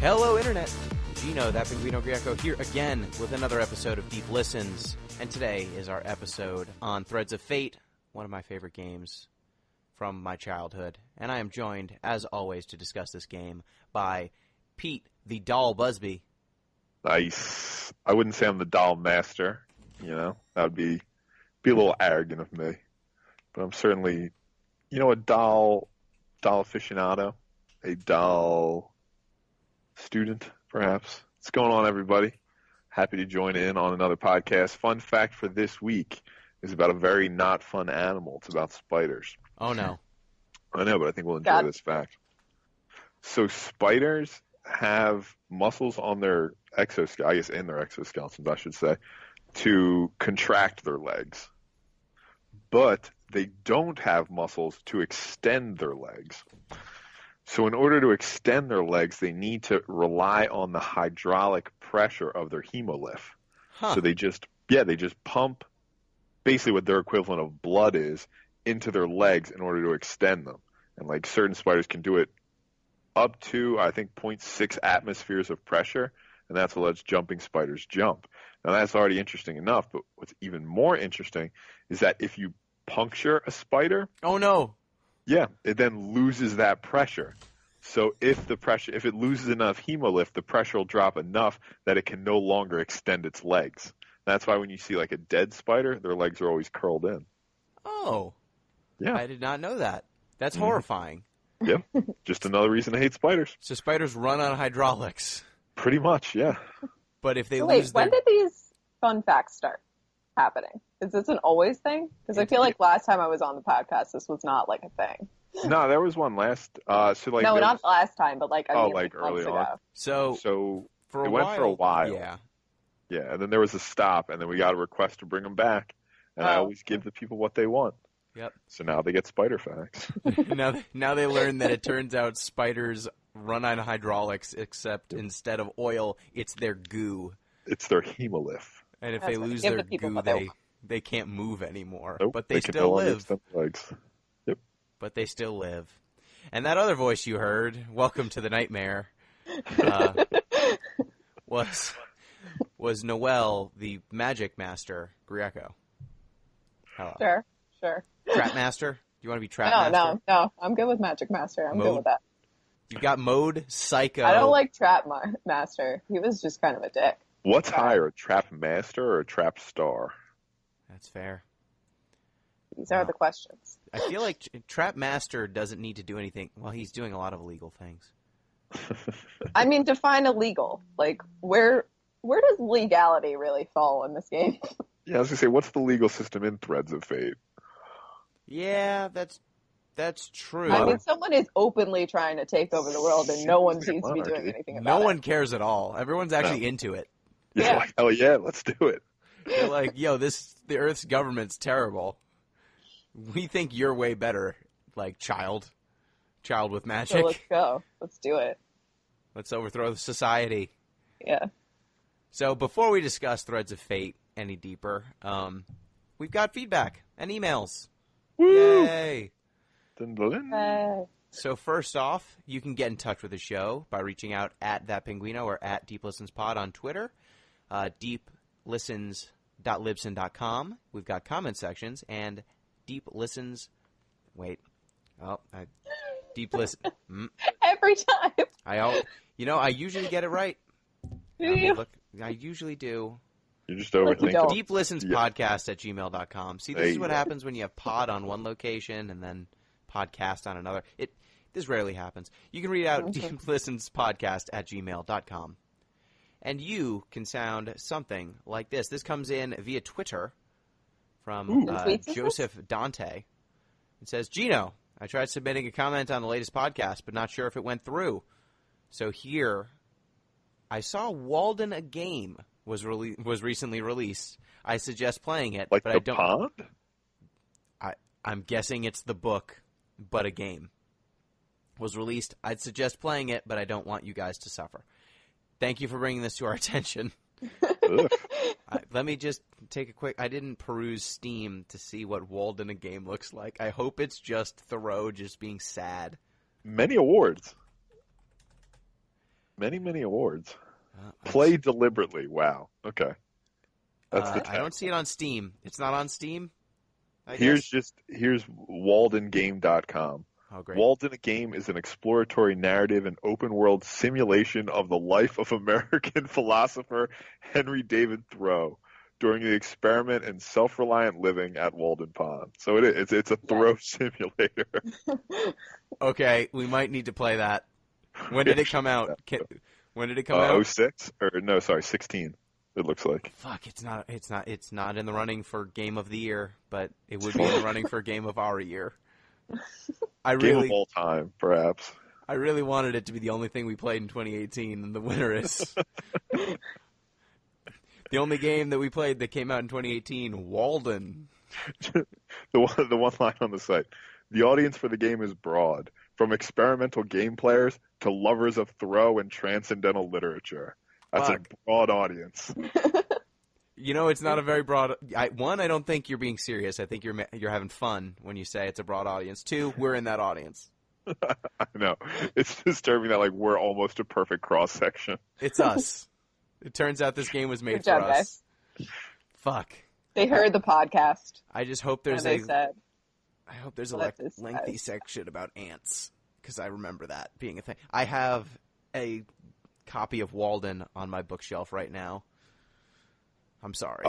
Hello, Internet. Gino, that Pinguino Greco, here again with another episode of Deep Listens. And today is our episode on Threads of Fate, one of my favorite games from my childhood. And I am joined, as always, to discuss this game by Pete, the Doll Busby. Nice. I wouldn't say I'm the doll master, that would be a little arrogant of me. But I'm certainly, a doll aficionado, a doll student, perhaps. What's going on, everybody? Happy to join in on another podcast. Fun fact for this week is about a very not fun animal. It's about spiders. Oh, no. I know, but I think we'll enjoy this fact. So spiders have muscles on their exoskeleton, I guess in their exoskeletons, I should say, to contract their legs. But they don't have muscles to extend their legs. So in order to extend their legs, they need to rely on the hydraulic pressure of their hemolymph. Huh. So they just pump basically what their equivalent of blood is into their legs in order to extend them. And like certain spiders can do it up to, I think, 0.6 atmospheres of pressure, and that's what lets jumping spiders jump. Now that's already interesting enough, but what's even more interesting is that if you puncture a spider, oh no, yeah, it then loses that pressure. So if it loses enough hemolymph, the pressure will drop enough that it can no longer extend its legs. That's why when you see like a dead spider, their legs are always curled in. Oh, yeah, I did not know that. That's horrifying. Yep, just another reason to hate spiders. So spiders run on hydraulics. Pretty much, yeah. But if they Wait, lose their... when did these fun facts start happening? Is this an always thing? Because I feel like last time I was on the podcast, this was not like a thing. No, there was one last. No, not last time, but like early ago. on. So for a while, went for a while. Yeah. Yeah, and then there was a stop, and then we got a request to bring them back, and I always give the people what they want. Yep. So now they get spider facts. now they learn that it turns out spiders run on hydraulics, except instead of oil, it's their goo. It's their hemolymph. And if they lose their goo, they can't move anymore. Nope, but they still live. Legs. Yep. But they still live. And that other voice you heard, welcome to the nightmare, was Noelle, the magic master, Greco. Hello. Sure. Trap master? Do you want to be trap master? No. I'm good with magic master. I'm good with that. You've got mode, psycho. I don't like trap master. He was just kind of a dick. What's higher, a trap master or a trap star? That's fair. These are the questions. I feel like Trap Master doesn't need to do anything. Well, he's doing a lot of illegal things. I mean, define illegal. Like, where does legality really fall in this game? Yeah, I was going to say, what's the legal system in Threads of Fate? Yeah, that's true. I mean, someone is openly trying to take over the world, and no one seems to be doing anything about it. No one cares at all. Everyone's actually into it. Yeah. Like, hell yeah, let's do it. They're like, yo, the Earth's government's terrible. We think you're way better, like child with magic. So let's go. Let's do it. Let's overthrow the society. Yeah. So before we discuss Threads of Fate any deeper, we've got feedback and emails. Woo! Yay! So first off, you can get in touch with the show by reaching out at @thatpinguino or at DeepListensPod on Twitter, deeplistens.libsyn.com. We've got comment sections and Deep Listens. Wait. Deep Listen. Every time. I usually get it right. I usually do. You're just overthinking. Deep Listens Podcast @gmail.com. See, this is what happens when you have pod on one location and then podcast on another. This rarely happens. You can read out Deep Listens Podcast @gmail.com. And you can sound something like this. This comes in via Twitter from Joseph Dante. It says, Gino, I tried submitting a comment on the latest podcast, but not sure if it went through. So here, I saw Walden a Game was recently released. I suggest playing it, but I don't. Pond? I'm guessing it's the book, but a game was released. I'd suggest playing it, but I don't want you guys to suffer. Thank you for bringing this to our attention. Let me just take a quick... I didn't peruse Steam to see what Walden a Game looks like. I hope it's just Thoreau just being sad. Many awards. Many awards. Play deliberately. Wow. Okay. That's the tag. I don't see it on Steam. It's not on Steam? Here's WaldenGame.com. Oh, great. Walden Game is an exploratory narrative and open-world simulation of the life of American philosopher Henry David Thoreau during the experiment in self-reliant living at Walden Pond. So it's a Thoreau simulator. Okay, we might need to play that. When did it come out? When did it come out? 06 or no, sorry, 16. It looks like. Fuck, it's not in the running for Game of the Year, but it would be in the running for Game of our Year. Game of all time, perhaps. I really wanted it to be the only thing we played in 2018, and the winner is the only game that we played that came out in 2018, Walden. the one line on the site. The audience for the game is broad, from experimental game players to lovers of Thoreau and transcendental literature. That's a broad audience. You know, it's not a very broad. I don't think you're being serious. I think you're having fun when you say it's a broad audience. 2, we're in that audience. I know. It's disturbing that we're almost a perfect cross section. It's us. It turns out this game was made for us. Guys. Fuck. They heard the podcast. I just hope there's a lengthy section about ants, because I remember that being a thing. I have a copy of Walden on my bookshelf right now. I'm sorry.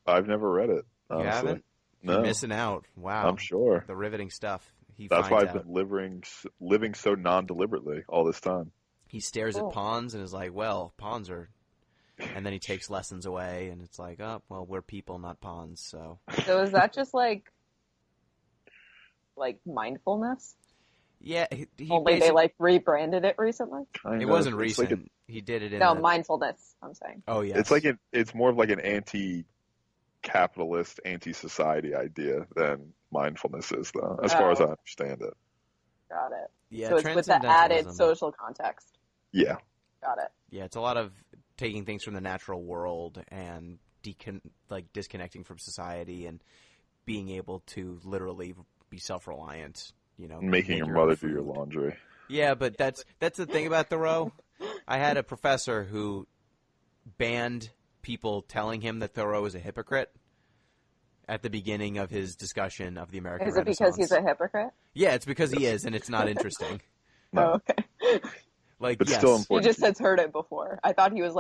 I've never read it. Honestly. You haven't? No. You're missing out. Wow. I'm sure. The riveting stuff. That's why I've been living so non-deliberately all this time. He stares at pawns and is like, well, pawns are... And then he takes lessons away, and it's like, oh, well, we're people, not pawns, so... So is that just like mindfulness? Yeah. Only they rebranded it recently? It wasn't recent. He did it in mindfulness, I'm saying. Oh, yeah. It's more of an anti-capitalist, anti-society idea than mindfulness is, though, as far as I understand it. Got it. Yeah, so it's with the added social context. Yeah. Got it. Yeah, it's a lot of taking things from the natural world and disconnecting from society and being able to literally be self-reliant. Making your mother do your laundry. Yeah, but that's the thing about Thoreau. I had a professor who banned people telling him that Thoreau is a hypocrite at the beginning of his discussion of the American Renaissance. Is it because he's a hypocrite? Yeah, it's because he is, and it's not interesting. No. Oh, okay. But still important. He just has heard it before. I thought he was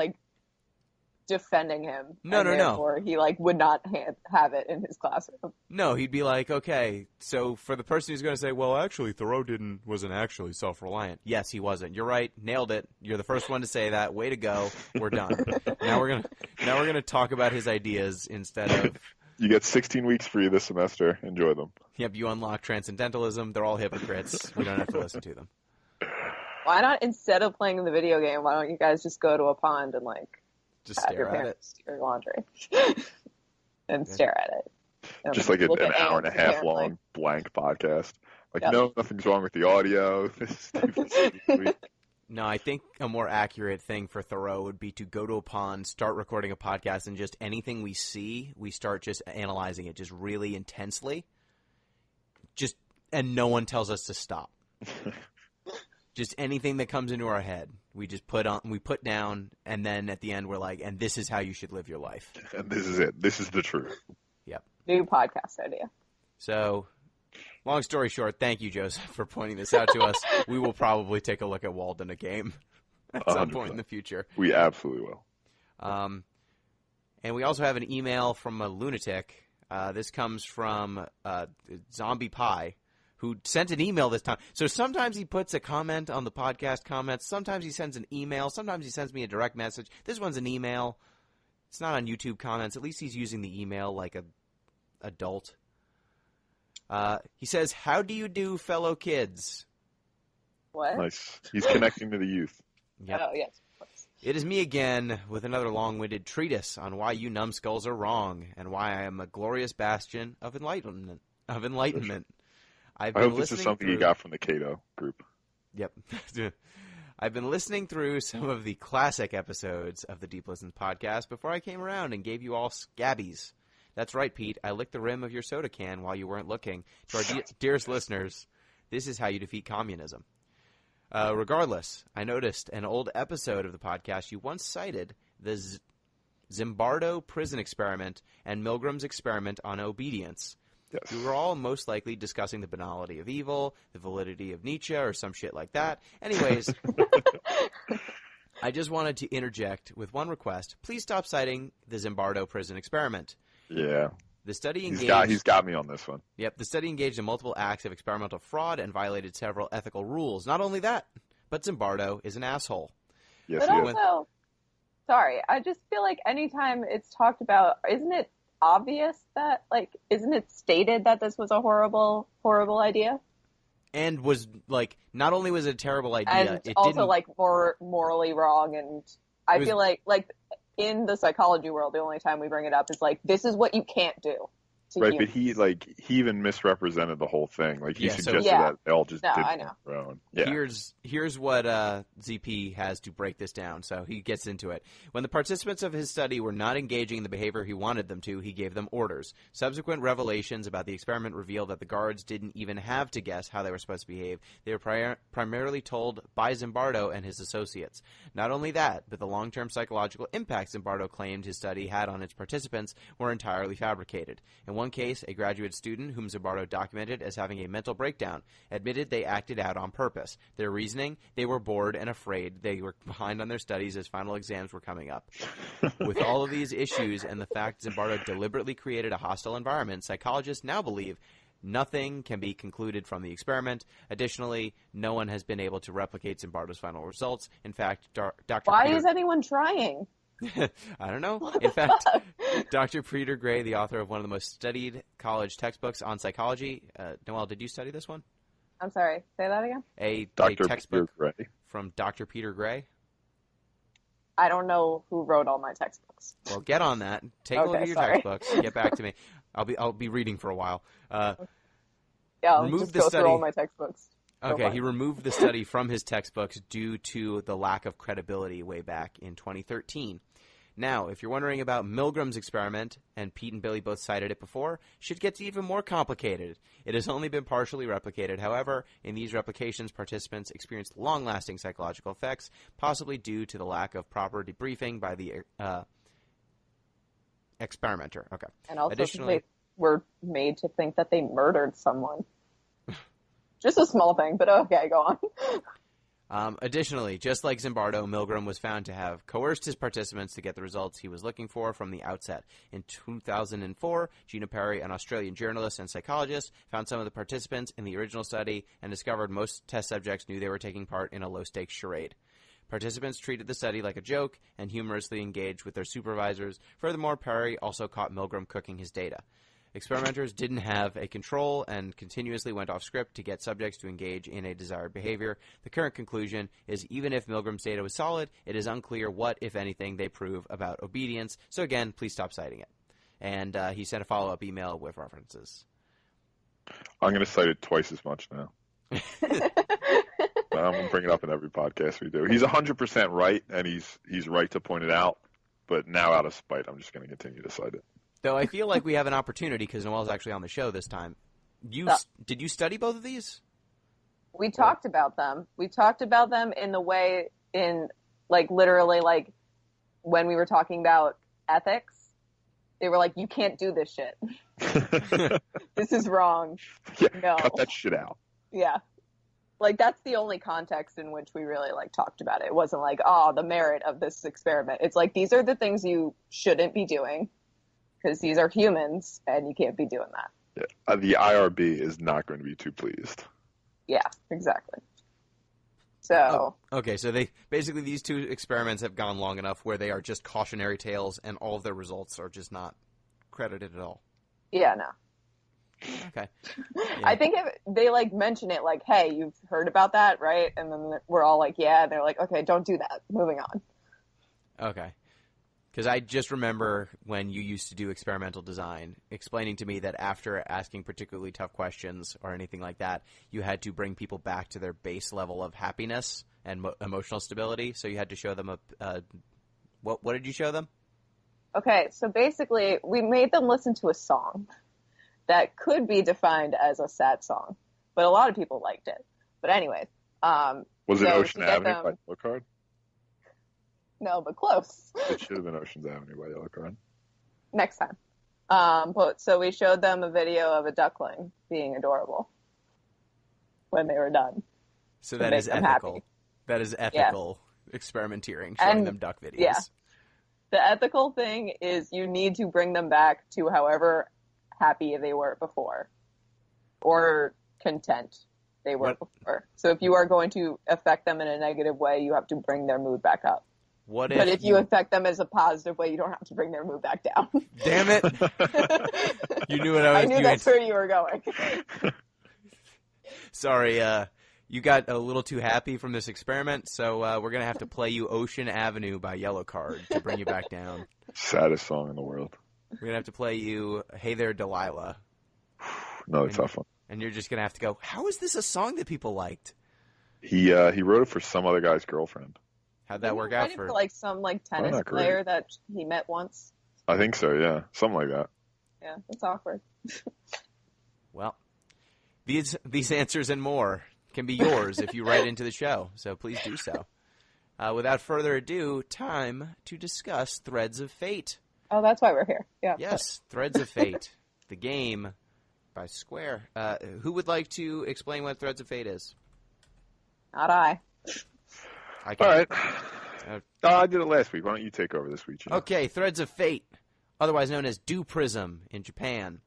defending him. No. Therefore, he would not have it in his classroom. No, he'd be like, okay, so for the person who's going to say, well, actually, Thoreau wasn't actually self-reliant. Yes, he wasn't. You're right. Nailed it. You're the first one to say that. Way to go. We're done. Now we're gonna talk about his ideas instead of. You get 16 weeks free this semester. Enjoy them. Yep, you unlock transcendentalism. They're all hypocrites. We don't have to listen to them. Why not, instead of playing the video game, why don't you guys just go to a pond and just stare at it, do your laundry, and stare at it? Just an hour and a half long blank podcast. No, nothing's wrong with the audio. No, I think a more accurate thing for Thoreau would be to go to a pond, start recording a podcast, and just anything we see, we start just analyzing it just really intensely. And no one tells us to stop. Just anything that comes into our head, we just put down, and then at the end we're like, and this is how you should live your life. And this is it. This is the truth. Yep. New podcast idea. So, long story short, thank you, Joseph, for pointing this out to us. We will probably take a look at Walden a game at some 100%. Point in the future. We absolutely will. And we also have an email from a lunatic. This comes from Zombie Pie, who sent an email this time. So sometimes he puts a comment on the podcast comments. Sometimes he sends an email. Sometimes he sends me a direct message. This one's an email. It's not on YouTube comments. At least he's using the email like a adult. He says, "How do you do, fellow kids?" What? Nice. He's connecting to the youth. Yep. Oh, yes. It is me again with another long-winded treatise on why you numbskulls are wrong and why I am a glorious bastion of enlightenment. I hope this is something you got from the Cato group. Yep. I've been listening through some of the classic episodes of the Deep Listens podcast before I came around and gave you all scabbies. That's right, Pete. I licked the rim of your soda can while you weren't looking. To our dearest listeners, this is how you defeat communism. Regardless, I noticed an old episode of the podcast you once cited the Zimbardo prison experiment and Milgram's experiment on obedience. Yes. We were all most likely discussing the banality of evil, the validity of Nietzsche, or some shit like that. Anyways, I just wanted to interject with one request. Please stop citing the Zimbardo prison experiment. Yeah. The study engaged... He's got me on this one. Yep, the study engaged in multiple acts of experimental fraud and violated several ethical rules. Not only that, but Zimbardo is an asshole. Yes, but he also, is. Sorry, I just feel like anytime it's talked about, isn't it obvious that, like, isn't it stated that this was a horrible, horrible idea? And was, like, not only was it a terrible idea, and it also, didn't... like, more morally wrong, and I feel like, in the psychology world, the only time we bring it up is, like, this is what you can't do. Right, but he even misrepresented the whole thing. Like, he suggested that they all just did it on their own. Yeah. Here's what ZP has to break this down, so he gets into it. When the participants of his study were not engaging in the behavior he wanted them to, he gave them orders. Subsequent revelations about the experiment revealed that the guards didn't even have to guess how they were supposed to behave. They were primarily told by Zimbardo and his associates. Not only that, but the long-term psychological impacts Zimbardo claimed his study had on its participants were entirely fabricated. In one case, a graduate student whom Zimbardo documented as having a mental breakdown admitted they acted out on purpose. Their reasoning, they were bored and afraid they were behind on their studies as final exams were coming up. With all of these issues and the fact Zimbardo deliberately created a hostile environment, psychologists now believe nothing can be concluded from the experiment. Additionally, no one has been able to replicate Zimbardo's final results. In fact, Dr. Why is anyone trying? I don't know. In fact, Dr. Peter Gray, the author of one of the most studied college textbooks on psychology. Noelle, did you study this one? I'm sorry. Say that again? A textbook from Dr. Peter Gray. I don't know who wrote all my textbooks. Well, get on that. Take a look at your textbooks. Get back to me. I'll be reading for a while. Yeah, I'll just go through all my textbooks. Okay, he removed the study from his textbooks due to the lack of credibility way back in 2013. Now, if you're wondering about Milgram's experiment, and Pete and Billy both cited it before, shit gets even more complicated. It has only been partially replicated. However, in these replications, participants experienced long-lasting psychological effects, possibly due to the lack of proper debriefing by the experimenter. Okay. And also, they were made to think that they murdered someone. Just a small thing, but okay, go on. Additionally, just like Zimbardo, Milgram was found to have coerced his participants to get the results he was looking for from the outset. In 2004, Gino, an Australian journalist and psychologist, found some of the participants in the original study and discovered most test subjects knew they were taking part in a low-stakes charade. Participants treated the study like a joke and humorously engaged with their supervisors. Furthermore, Perry also caught Milgram cooking his data. Experimenters didn't have a control and continuously went off script to get subjects to engage in a desired behavior. The current conclusion is even if Milgram's data was solid, it is unclear what, if anything, they prove about obedience. So again, please stop citing it. And he sent a follow-up email with references. I'm going to cite it twice as much now. I'm going to bring it up in every podcast we do. He's 100% right, and he's right to point it out. But now out of spite, I'm just going to continue to cite it. Though I feel like we have an opportunity because Noelle's actually on the show this time. Did you study both of these? We talked about them. We talked about them in the way literally when we were talking about ethics. They were like, you can't do this shit. This is wrong. Yeah, no. Cut that shit out. Yeah. That's the only context in which we really talked about it. It wasn't the merit of this experiment. It's these are the things you shouldn't be doing. Because these are humans, and you can't be doing that. Yeah. The IRB is not going to be too pleased. Yeah, exactly. So. Okay, so these two experiments have gone long enough where they are just cautionary tales, and all of their results are just not credited at all. Yeah, no. Okay. Yeah. I think if they mention it, hey, you've heard about that, right? And then we're all yeah, and they're okay, don't do that. Moving on. Okay. Because I just remember when you used to do experimental design, explaining to me that after asking particularly tough questions or anything like that, you had to bring people back to their base level of happiness and emotional stability. So you had to show them what did you show them? Okay, so basically we made them listen to a song that could be defined as a sad song, but a lot of people liked it. But anyways, Was it so Ocean to get Avenue them- by Yellow Card? No, but close. It should have been Ocean's Avenue by Yellow Card. Next time. So we showed them a video of a duckling being adorable when they were done. So to that make is them ethical. happy. That is ethical experimenteering, showing And- them duck videos. yeah. The ethical thing is you need to bring them back to however happy they were before, or content they were before. So if you are going to affect them in a negative way, you have to bring their mood back up. What But if you affect them as a positive way, you don't have to bring their mood back down. Damn it! You knew what I was I knew doing. that's where you were going. Sorry, you got a little too happy from this experiment, so we're going to have to play you Ocean Avenue by Yellow Card to bring you back down. Saddest song in the world. We're going to have to play you Hey There, Delilah. Another tough one. And you're just going to have to go, how is this a song that people liked? He wrote it for some other guy's girlfriend. How'd that work Write out it for... like some tennis not great. player that he met once? I think so, yeah. Something like that. Yeah, it's awkward. Well, these answers and more can be yours if you write into the show, so please do so. Without further ado, time to discuss Threads of Fate. Oh, that's why we're here. Yeah. Yes, Threads of Fate, the game by Square. Who would like to explain what Threads of Fate is? Not I. I All right. Uh, I did it last week. Why don't you take over this week, Gino? Okay, Threads of Fate, otherwise known as Du Prism in Japan,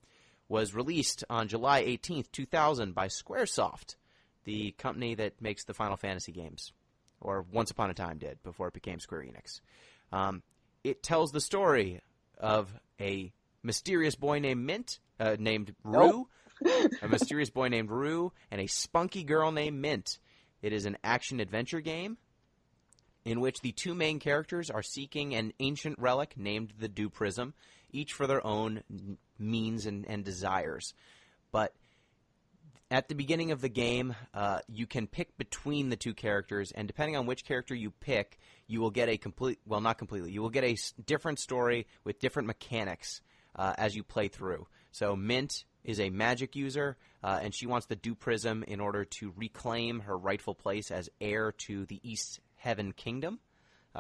was released on July 18th, 2000 by Squaresoft, the company that makes the Final Fantasy games, or once upon a time did, before it became Square Enix. It tells the story of a mysterious boy named Rue, a mysterious boy named Rue, and a spunky girl named Mint. It is an action-adventure game in which the two main characters are seeking an ancient relic named the Du Prism, each for their own means and desires. But at the beginning of the game, you can pick between the two characters, and depending on which character you pick, you will get you will get a different story with different mechanics as you play through. So Mint is a magic user, and she wants the Du Prism in order to reclaim her rightful place as heir to the East Heaven Kingdom.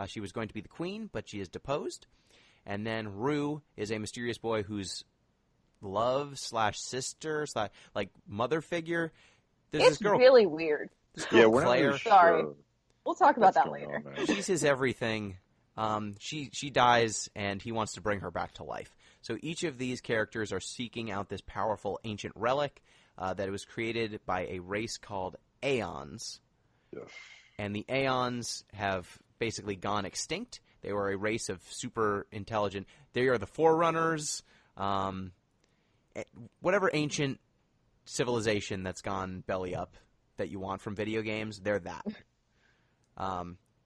She was going to be the queen, but she is deposed. And then Rue is a mysterious boy whose love/sister/ mother figure. There's It's this girl, really weird. We're not Claire. really Sorry. sure We'll talk about what's that going later. on there. she's his everything. She dies, and he wants to bring her back to life. So each of these characters are seeking out this powerful ancient relic that was created by a race called Aeons. Yes. And the Aeons have basically gone extinct. They were a race of super intelligent. They are the Forerunners. Whatever ancient civilization that's gone belly up that you want from video games, they're that.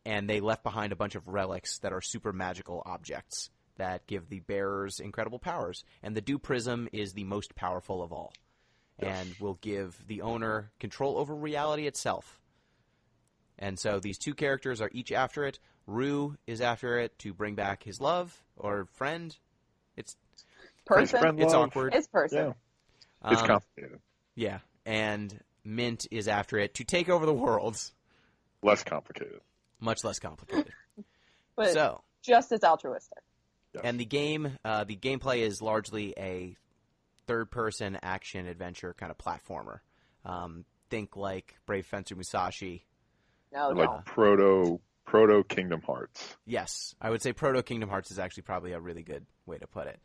And they left behind a bunch of relics that are super magical objects that give the bearers incredible powers. And the Du Prism is the most powerful of all, and will give the owner control over reality itself. And so these two characters are each after it. Rue is after it to bring back his love or friend. It's Person. Friend It's love. awkward. It's person. Yeah. It's complicated. Yeah, and Mint is after it to take over the world. Less complicated. Much less complicated. But So, just as altruistic. Yes. and the gameplay is largely a third-person action-adventure kind of platformer. Think like Brave Fencer Musashi. No, Or no. like proto Kingdom Hearts. Yes, I would say Proto Kingdom Hearts is actually probably a really good way to put it.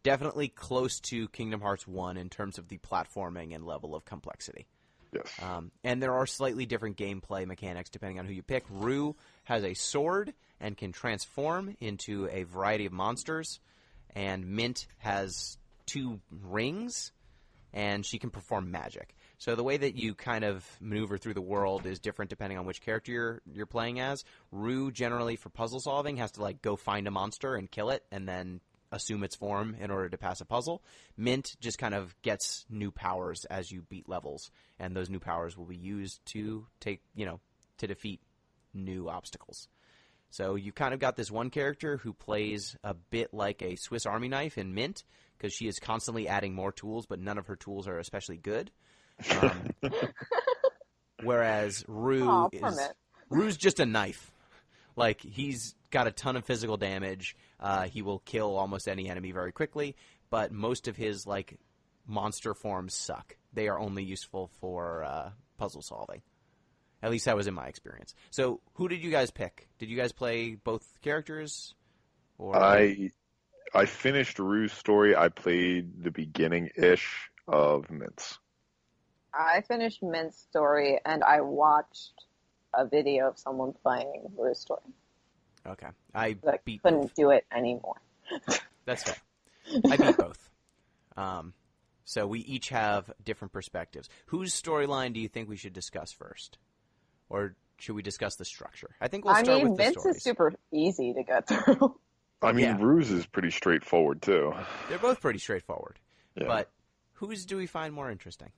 Definitely close to Kingdom Hearts 1 in terms of the platforming and level of complexity. Yes. And there are slightly different gameplay mechanics depending on who you pick. Rue has a sword and can transform into a variety of monsters. And Mint has 2 rings, and she can perform magic. So the way that you kind of maneuver through the world is different depending on which character you're playing as. Rue, generally, for puzzle solving, has to go find a monster and kill it, and then assume its form in order to pass a puzzle. Mint just kind of gets new powers as you beat levels, and those new powers will be used to to defeat new obstacles. So you kind of got this one character who plays a bit like a Swiss Army knife in Mint, because she is constantly adding more tools, but none of her tools are especially good. Whereas Rue's just a knife. Like, he's got a ton of physical damage. He will kill almost any enemy very quickly, but most of his, like, monster forms suck. They are only useful for puzzle solving. At least that was in my experience. So, who did you guys pick? Did you guys play both characters? Or I finished Rue's story. I played the beginning-ish of Mint's. I finished Mint's story, and I watched a video of someone playing Rue's story. Okay. I couldn't do it anymore. That's fair. I beat both. So we each have different perspectives. Whose storyline do you think we should discuss first? Or should we discuss the structure? I think we'll start with the Mint's stories. is super easy to get through. Rue's is pretty straightforward, too. They're both pretty straightforward. Yeah. But whose do we find more interesting?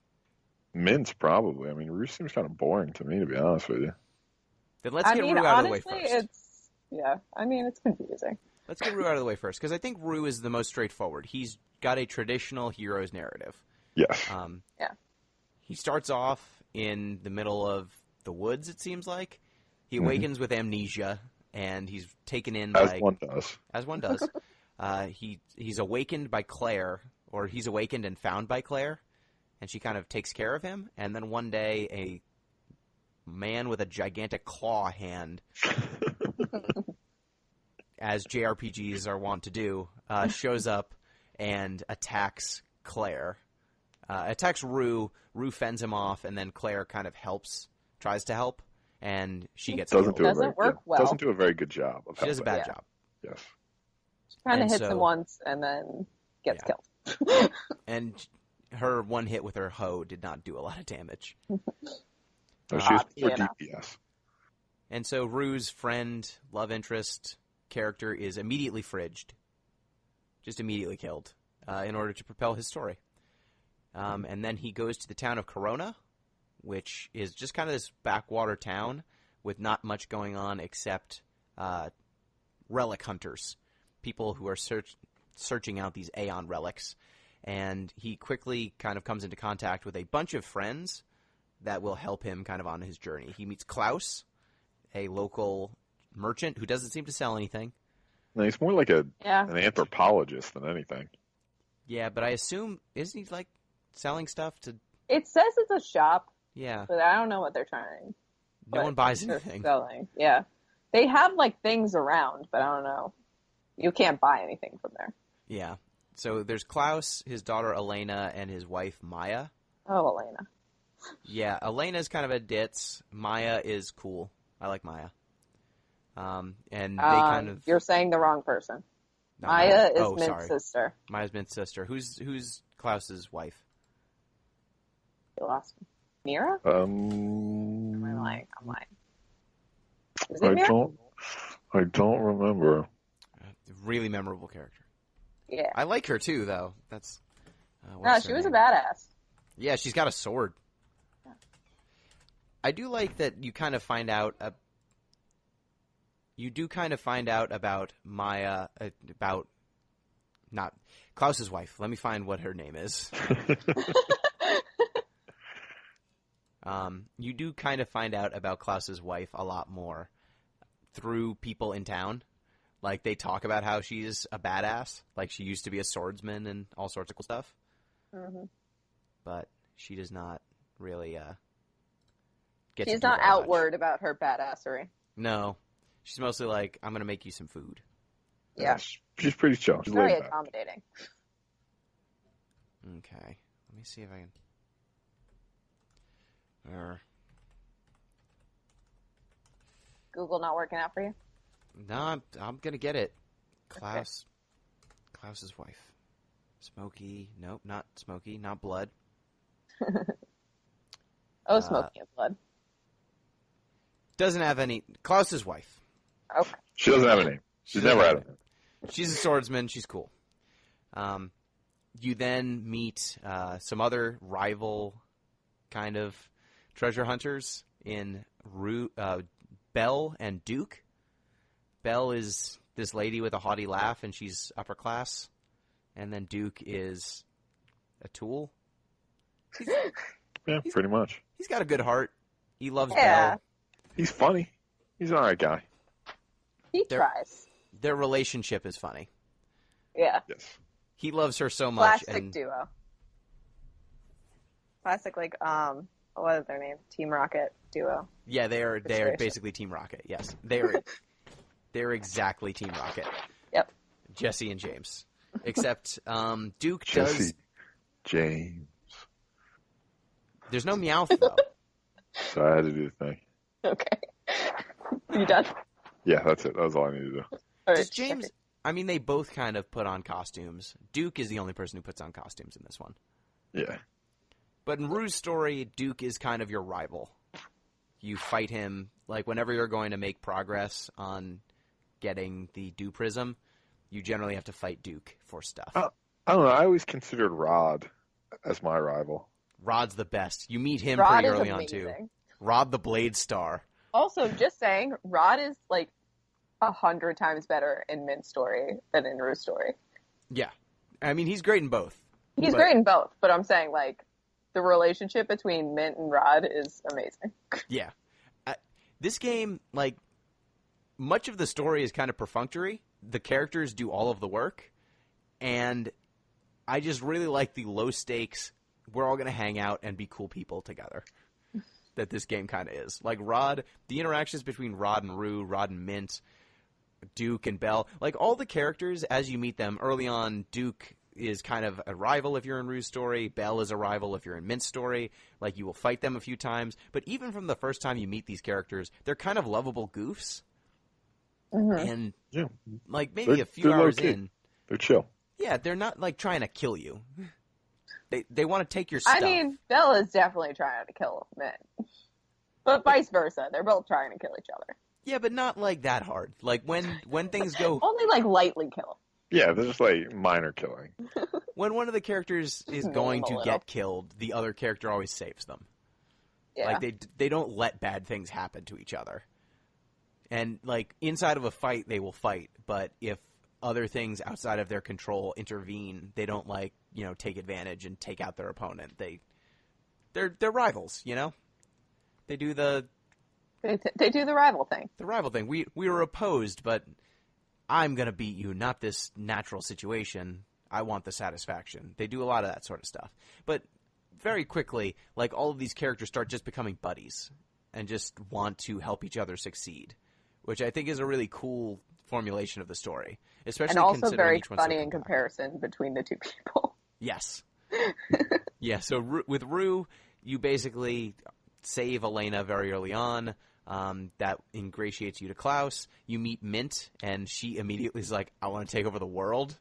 Mint's probably. Rue seems kind of boring to me, to be honest with you. Then let's get Rue out of the way first. It's confusing. Let's get Rue out of the way first, because I think Rue is the most straightforward. He's got a traditional hero's narrative. Yes. Yeah. He starts off in the middle of the woods, it seems like. He awakens with amnesia, and he's taken in As one does. As one does. He's awakened by Claire, or he's awakened and found by Claire, and she kind of takes care of him. And then one day, a man with a gigantic claw hand, as JRPGs are wont to do, shows up and attacks Claire. Attacks Rue. Rue fends him off, and then Claire kind of tries to help, and she gets killed. Doesn't work well. Doesn't do a very good job. She does a bad job. Yes. She kind of hits him once and then gets killed. And her one hit with her hoe did not do a lot of damage. No, she was more DPS. And so Rue's friend, love interest character is immediately fridged. Just immediately killed in order to propel his story. And then he goes to the town of Corona, which is just kind of this backwater town with not much going on except relic hunters, people who are searching out these Aeon relics. And he quickly kind of comes into contact with a bunch of friends that will help him kind of on his journey. He meets Klaus, a local merchant who doesn't seem to sell anything. No, he's more like an anthropologist than anything. Yeah, but I assume, isn't he like selling stuff to... It says it's a shop. Yeah. But I don't know what they're trying. No one buys anything. Selling. Yeah. They have like things around, but I don't know. You can't buy anything from there. Yeah. So there's Klaus, his daughter Elena, and his wife Maya. Oh, Elena. Yeah, Elena's kind of a ditz. Maya is cool. I like Maya. And they kind of... You're saying the wrong person. No, Maya is Mint's sister. Maya's Mint's sister. Who's Klaus's wife? You lost me. Mira? I'm lying. Is it Mira? I don't remember. Really memorable character. Yeah. I like her too, though. That's she was a badass. Yeah, she's got a sword. Yeah. I do like that you kind of find out. You do kind of find out about Maya, about not Klaus's wife. Let me find what her name is. You do kind of find out about Klaus's wife a lot more through people in town. Like, they talk about how she's a badass. Like, she used to be a swordsman and all sorts of cool stuff. Mm-hmm. But she does not really She's not outward about her badassery. No. She's mostly like, I'm going to make you some food. Yeah. She's pretty chill. She's very accommodating. Okay. Let me see if I can... Google not working out for you? No, I'm going to get it. Klaus's wife. Smokey. Nope, not Smokey. Not Blood. Smokey and Blood. Doesn't have any... Klaus's wife. Okay. She doesn't have a name. She's never had a name. She's a swordsman. She's cool. You then meet some other rival kind of treasure hunters in Belle and Duke. Belle is this lady with a haughty laugh, and she's upper class. And then Duke is a tool. Pretty much. He's got a good heart. He loves Yeah. Belle. He's funny. He's an alright guy. He tries. Their relationship is funny. Yeah. Yes. He loves her so much. Classic duo. Classic, like, what is their name? Team Rocket duo. Yeah, they are basically Team Rocket. Yes, they're exactly Team Rocket. Yep. Jesse and James, except Duke Jesse, does. James. There's no Meowth though. So I had to do the thing. Okay. You done? Yeah, that's it. That was all I needed to do. All Does right. James? I mean, they both kind of put on costumes. Duke is the only person who puts on costumes in this one. Yeah. But in Rue's story, Duke is kind of your rival. You fight him, like, whenever you're going to make progress on getting the Dew Prism, you generally have to fight Duke for stuff. I don't know. I always considered Rod as my rival. Rod's the best. You meet him Rod pretty is early amazing. on, too. Rod the Blade Star. Also, just saying, Rod is like 100 times better in Mint's story than in Rue's story. Yeah. I mean, he's great in both. He's great in both, but I'm saying, like, the relationship between Mint and Rod is amazing. Yeah. This game, like, much of the story is kind of perfunctory. The characters do all of the work. And I just really like the low stakes, we're all going to hang out and be cool people together that this game kind of is. Like, Rod, the interactions between Rod and Rue, Rod and Mint, Duke and Belle, like, all the characters, as you meet them, early on, Duke is kind of a rival if you're in Rue's story. Belle is a rival if you're in Mint's story. Like, you will fight them a few times. But even from the first time you meet these characters, they're kind of lovable goofs. Mm-hmm. And, yeah, like, maybe a few hours in, they're chill. Yeah, they're not, like, trying to kill you. They want to take your stuff. I mean, Belle is definitely trying to kill Mint. But vice versa. They're both trying to kill each other. Yeah, but not, like, that hard. Like, when things go... Only, like, lightly kill. Yeah, they're just, like, minor killing. When one of the characters is going to get killed, the other character always saves them. Yeah. Like, they don't let bad things happen to each other. And, like, inside of a fight, they will fight. But if other things outside of their control intervene, they don't, like, you know, take advantage and take out their opponent. They're rivals, you know? They do the... They do the rival thing. The rival thing. We were opposed, but I'm going to beat you, not this natural situation. I want the satisfaction. They do a lot of that sort of stuff. But very quickly, like, all of these characters start just becoming buddies and just want to help each other succeed, which I think is a really cool formulation of the story. Especially and also very each funny in comparison between the two people. Yes. Yeah, so with Rue, you basically save Elena very early on. That ingratiates you to Klaus. You meet Mint, and she immediately is like, I want to take over the world.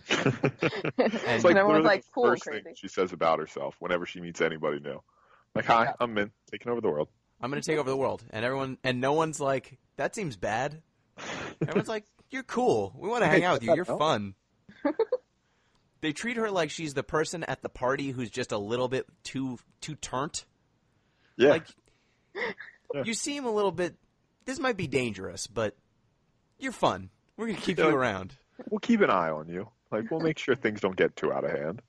It's like everyone's like, cool, the first crazy. thing she says about herself whenever she meets anybody new. Like, hi, I'm Mint, taking over the world. I'm going to take over the world. And no one's like, that seems bad. Everyone's like, you're cool. We want to hang out with you. You're fun. They treat her like she's the person at the party who's just a little bit too turnt. Yeah. Like, you seem a little bit, this might be dangerous, but you're fun. We're going to keep you around. We'll keep an eye on you. Like, we'll make sure things don't get too out of hand.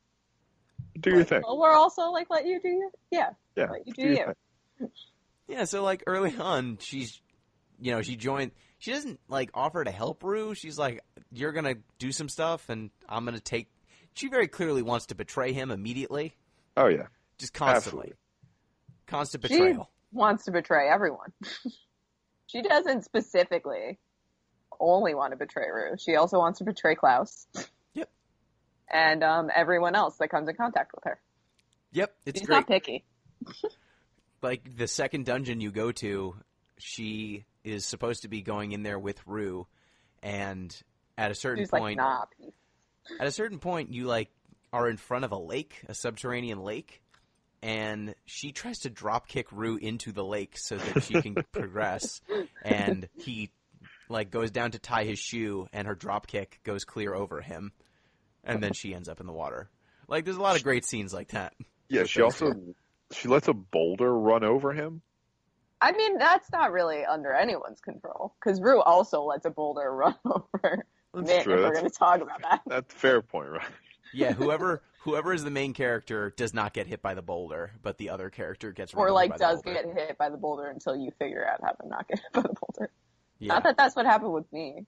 Do your thing. Well, we're also like, let you do your, yeah. Let you do you. Thing. Yeah, so, like, early on, she's, you know, she joined, she doesn't, like, offer to help Rue. She's like, you're going to do some stuff, and I'm going to take, she very clearly wants to betray him immediately. Oh, yeah. Just constantly. Absolutely. Constant betrayal. She wants to betray everyone. She doesn't specifically only want to betray Rue. She also wants to betray Klaus. Yep. And everyone else that comes in contact with her. Yep, it's She's great. Not picky. Like, the second dungeon you go to, she is supposed to be going in there with Rue, and at a certain point... Like, nah, peace. At a certain point, you, like, are in front of a lake, a subterranean lake, and she tries to drop kick Rue into the lake so that she can progress, and he, like, goes down to tie his shoe, and her drop kick goes clear over him, and then she ends up in the water. Like, there's a lot of great scenes like that. Yeah, she also, she lets a boulder run over him. I mean, that's not really under anyone's control, because Rue also lets a boulder run over That's Mint, true. if we're going to talk about that. That's a fair point, right? Yeah, whoever Whoever is the main character does not get hit by the boulder, but the other character gets or run like over by does the boulder. get hit by the boulder until you figure out how to not get hit by the boulder. Yeah. Not that that's what happened with me.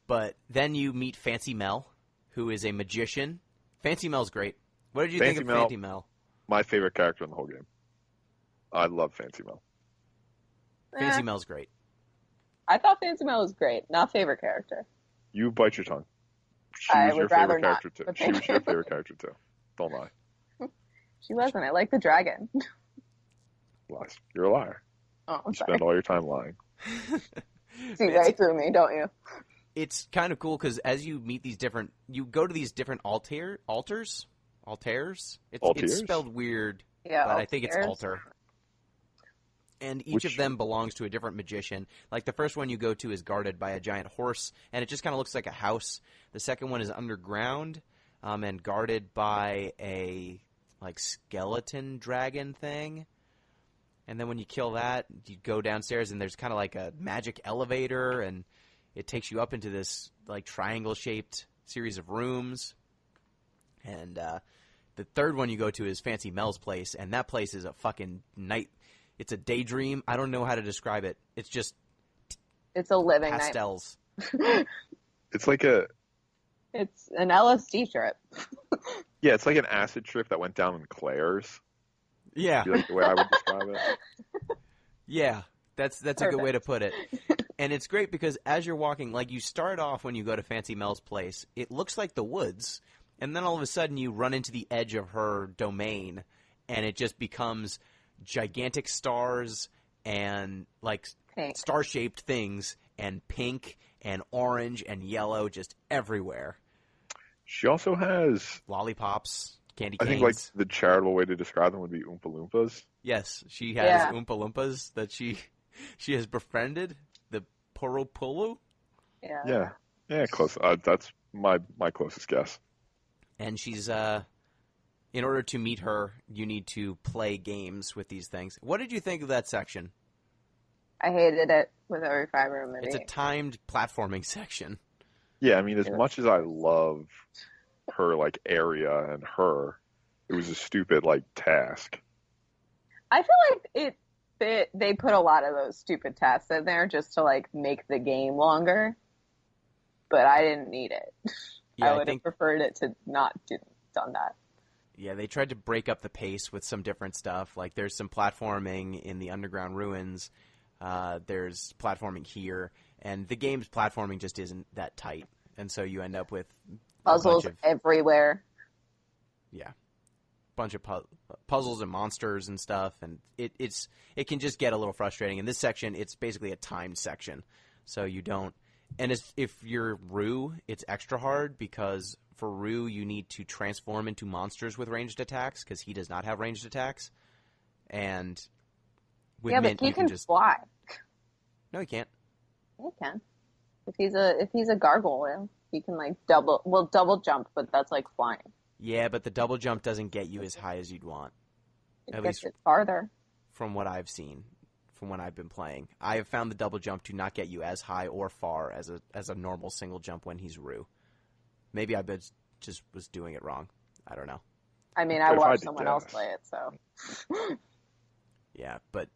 But then you meet Fancy Mel, who is a magician. Fancy Mel's great. What did you think of Fancy Mel? My favorite character in the whole game. I love Fancy Mel. Fancy Mel's great. I thought Fancy Mel was great. Not favorite character. You bite your tongue. She I was would your rather favorite not, character too. but She thank was your you. favorite character too. Don't lie. She wasn't. I like the dragon. Lies. You're a liar. Oh, I'm You sorry. spend all your time lying. See right through me, don't you? It's kind of cool because as you meet these different, you go to these different altars. It's Altiers? spelled weird, Yeah. but I think it's Altiers. altar. And each of them belongs to a different magician. Like the first one you go to is guarded by a giant horse, and it just kind of looks like a house. The second one is underground, and guarded by a like skeleton dragon thing. And then when you kill that, you go downstairs, and there's kind of like a magic elevator, and it takes you up into this like triangle-shaped series of rooms. And the third one you go to is Fancy Mel's place, and that place is a fucking night. It's a daydream. I don't know how to describe it. It's just It's a living pastels. It's like a It's an LSD trip. yeah, it's like an acid trip that went down in Claire's. Yeah, Be like the way I would describe it. yeah. That's a good Perfect. way to put it. And it's great because as you're walking, like you start off when you go to Fancy Mel's place, it looks like the woods, and then all of a sudden you run into the edge of her domain, and it just becomes gigantic stars and like Pink. star-shaped things and pink and orange and yellow just everywhere. She also has, Lollipops, candy I canes. think, like the charitable way to describe them would be Oompa Loompas. Yes, she has Yeah. Oompa Loompas that she has befriended. The Poropolo. Yeah. Yeah, close. That's my closest guess. And she's in order to meet her, you need to play games with these things. What did you think of that section? I hated it with every fiber of my It's a being. timed platforming section. Yeah, I mean, as Yeah. much as I love her like area and her, it was a stupid like task. I feel like they put a lot of those stupid tasks in there just to like make the game longer, but I didn't need it. Yeah, I would have preferred it to not done that. Yeah, they tried to break up the pace with some different stuff. Like there's some platforming in the underground ruins. There's platforming here, and the game's platforming just isn't that tight, and so you end up with Puzzles a bunch of, everywhere. bunch of puzzles and monsters and stuff, and it can just get a little frustrating. In this section, it's basically a timed section, so you don't. And if you're Rue, it's extra hard because for Rue you need to transform into monsters with ranged attacks because he does not have ranged attacks, and with Yeah, Mint but he you can just fly. no, he can't. He can. If he's a gargoyle, he can like double jump, but that's like flying. Yeah, but the double jump doesn't get you as high as you'd want. It At gets least it farther. from what I've seen, from when I've been playing, I have found the double jump to not get you as high or far as a normal single jump when he's Rue. Maybe I just was doing it wrong. I don't know. I mean, If I I had watched to someone else guess. play it, so Yeah, but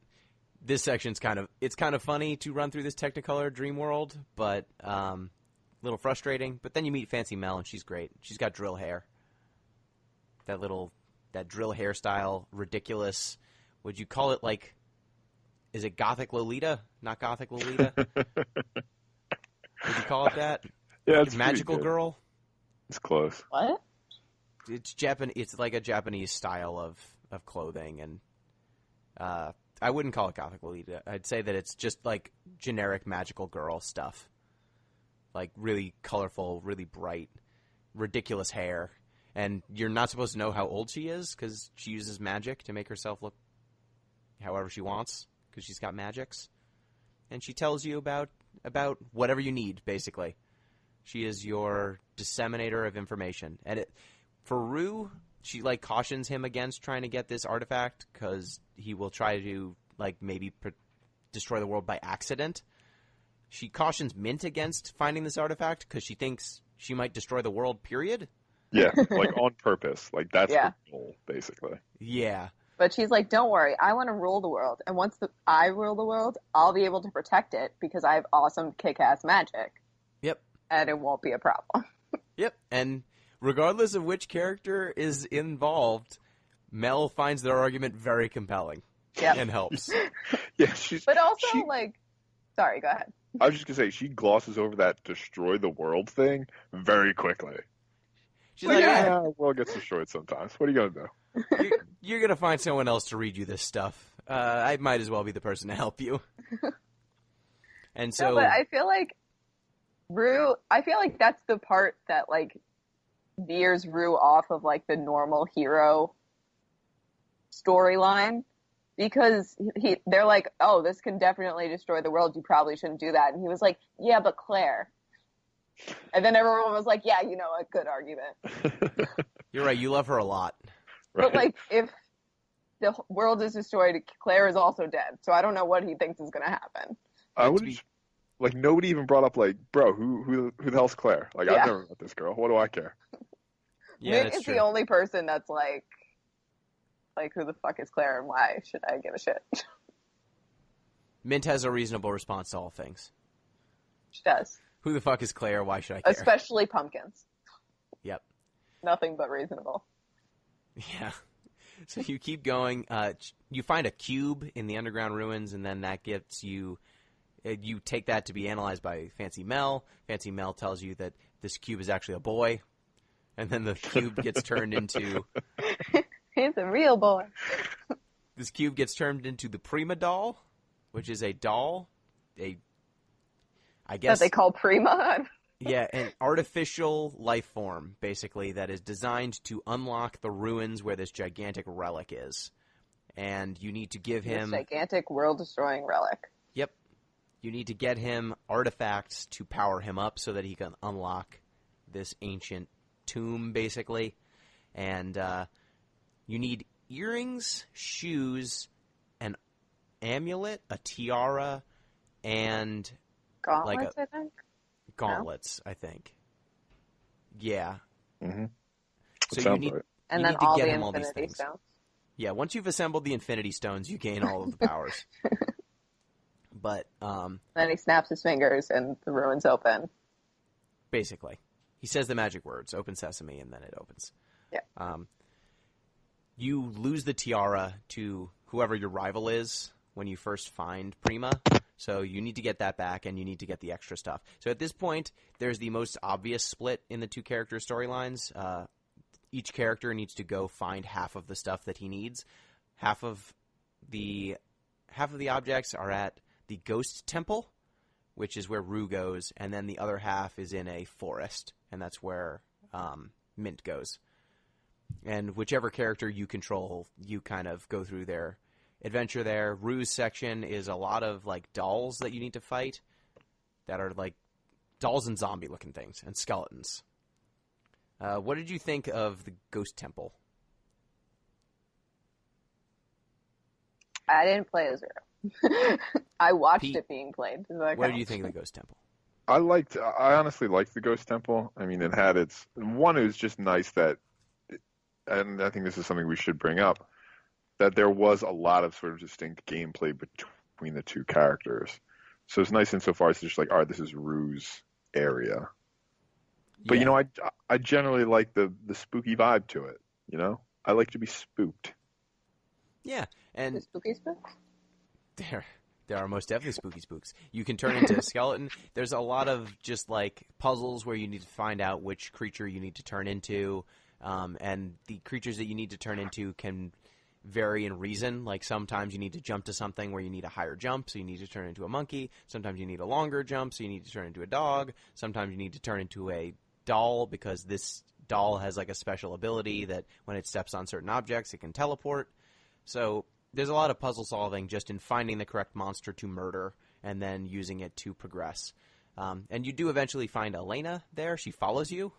this section's kind of funny to run through this Technicolor dream world, but a little frustrating. But then you meet Fancy Mel, and she's great. She's got drill hair. That drill hairstyle, ridiculous. Would you call it like? Is it Gothic Lolita? Not Gothic Lolita. Would you call it that? Yeah, Like it's Magical pretty good. Girl. It's close. what? It's It's like a Japanese style of clothing, and I wouldn't call it Gothic Lolita. I'd say that it's just like generic magical girl stuff, like really colorful, really bright, ridiculous hair, and you're not supposed to know how old she is because she uses magic to make herself look however she wants because she's got magics, and she tells you about whatever you need basically. She is your disseminator of information, and for Rue, she like cautions him against trying to get this artifact because he will try to like maybe destroy the world by accident. She cautions Mint against finding this artifact because she thinks she might destroy the world. Period. Yeah, like on purpose. Like that's Yeah. the goal, basically. Yeah. But she's like, don't worry, I want to rule the world. And once I rule the world, I'll be able to protect it because I have awesome kick-ass magic. Yep. And it won't be a problem. Yep. And regardless of which character is involved, Mel finds their argument very compelling. Yep. And helps. Yeah, But also, sorry, go ahead. I was just gonna say, she glosses over that destroy the world thing very quickly. She's like, yeah, the world gets destroyed sometimes. What are you gonna do? You're gonna find someone else to read you this stuff. I might as well be the person to help you. And so, no, but I feel like that's the part that like veers Rue off of like the normal hero storyline, because they're like, oh, this can definitely destroy the world. You probably shouldn't do that. And he was like, yeah, but Claire. And then everyone was like, yeah, you know, a good argument. You're right. You love her a lot. Right. But like, if the world is destroyed, Claire is also dead. So I don't know what he thinks is going to happen. I would like nobody even brought up like, bro, who the hell's Claire? Like, I've never met this girl. What do I care? Yeah, Nick is the only person that's like, who the fuck is Claire and why should I give a shit? Mint has a reasonable response to all things. She does. Who the fuck is Claire? Why should I care? Especially pumpkins. Yep. Nothing but reasonable. Yeah. So you keep going. You find a cube in the underground ruins, and then that gets you... You take that to be analyzed by Fancy Mel. Fancy Mel tells you that this cube is actually a boy. And then the cube gets turned into... He's a real boy. This cube gets turned into the Prima doll, which is a doll. I guess that they call Prima. Yeah, an artificial life form, basically, that is designed to unlock the ruins where this gigantic relic is. And you need to give him... This gigantic world-destroying relic. Yep. You need to get him artifacts to power him up so that he can unlock this ancient tomb, basically. And you need earrings, shoes, an amulet, a tiara, and... Gauntlets, I think? Gauntlets, no? I think. Yeah. Mm-hmm. So you need, right. And you then need to all get the him all these Infinity things. Stones. Yeah, once you've assembled the Infinity Stones, you gain all of the powers. But then he snaps his fingers and the ruins open. Basically. He says the magic words, open sesame, and then it opens. Yeah. You lose the tiara to whoever your rival is when you first find Prima. So you need to get that back, and you need to get the extra stuff. So at this point, there's the most obvious split in the two character storylines. Each character needs to go find half of the stuff that he needs. Half of the objects are at the Ghost Temple, which is where Rue goes, and then the other half is in a forest, and that's where Mint goes. And whichever character you control, you kind of go through their adventure there. Rue's section is a lot of like dolls that you need to fight that are like dolls and zombie looking things and skeletons. What did you think of the Ghost Temple? I didn't play as Rue. I watched Pete, it being played. What did you think of the Ghost Temple? I honestly liked the Ghost Temple. I mean, it had it was just nice that, and I think this is something we should bring up, that there was a lot of sort of distinct gameplay between the two characters. So it's nice insofar as it's just like, all right, this is Rue's area. But, Yeah. you know, I generally like the spooky vibe to it, you know? I like to be spooked. Yeah, and The spooky spooks? there are most definitely spooky spooks. You can turn into a skeleton. There's a lot of just like puzzles where you need to find out which creature you need to turn into, and the creatures that you need to turn into can vary in reason. Like sometimes you need to jump to something where you need a higher jump, so you need to turn into a monkey. Sometimes you need a longer jump, so you need to turn into a dog. Sometimes you need to turn into a doll because this doll has like a special ability that when it steps on certain objects, it can teleport. So there's a lot of puzzle solving just in finding the correct monster to murder and then using it to progress. And you do eventually find Elena there. She follows you.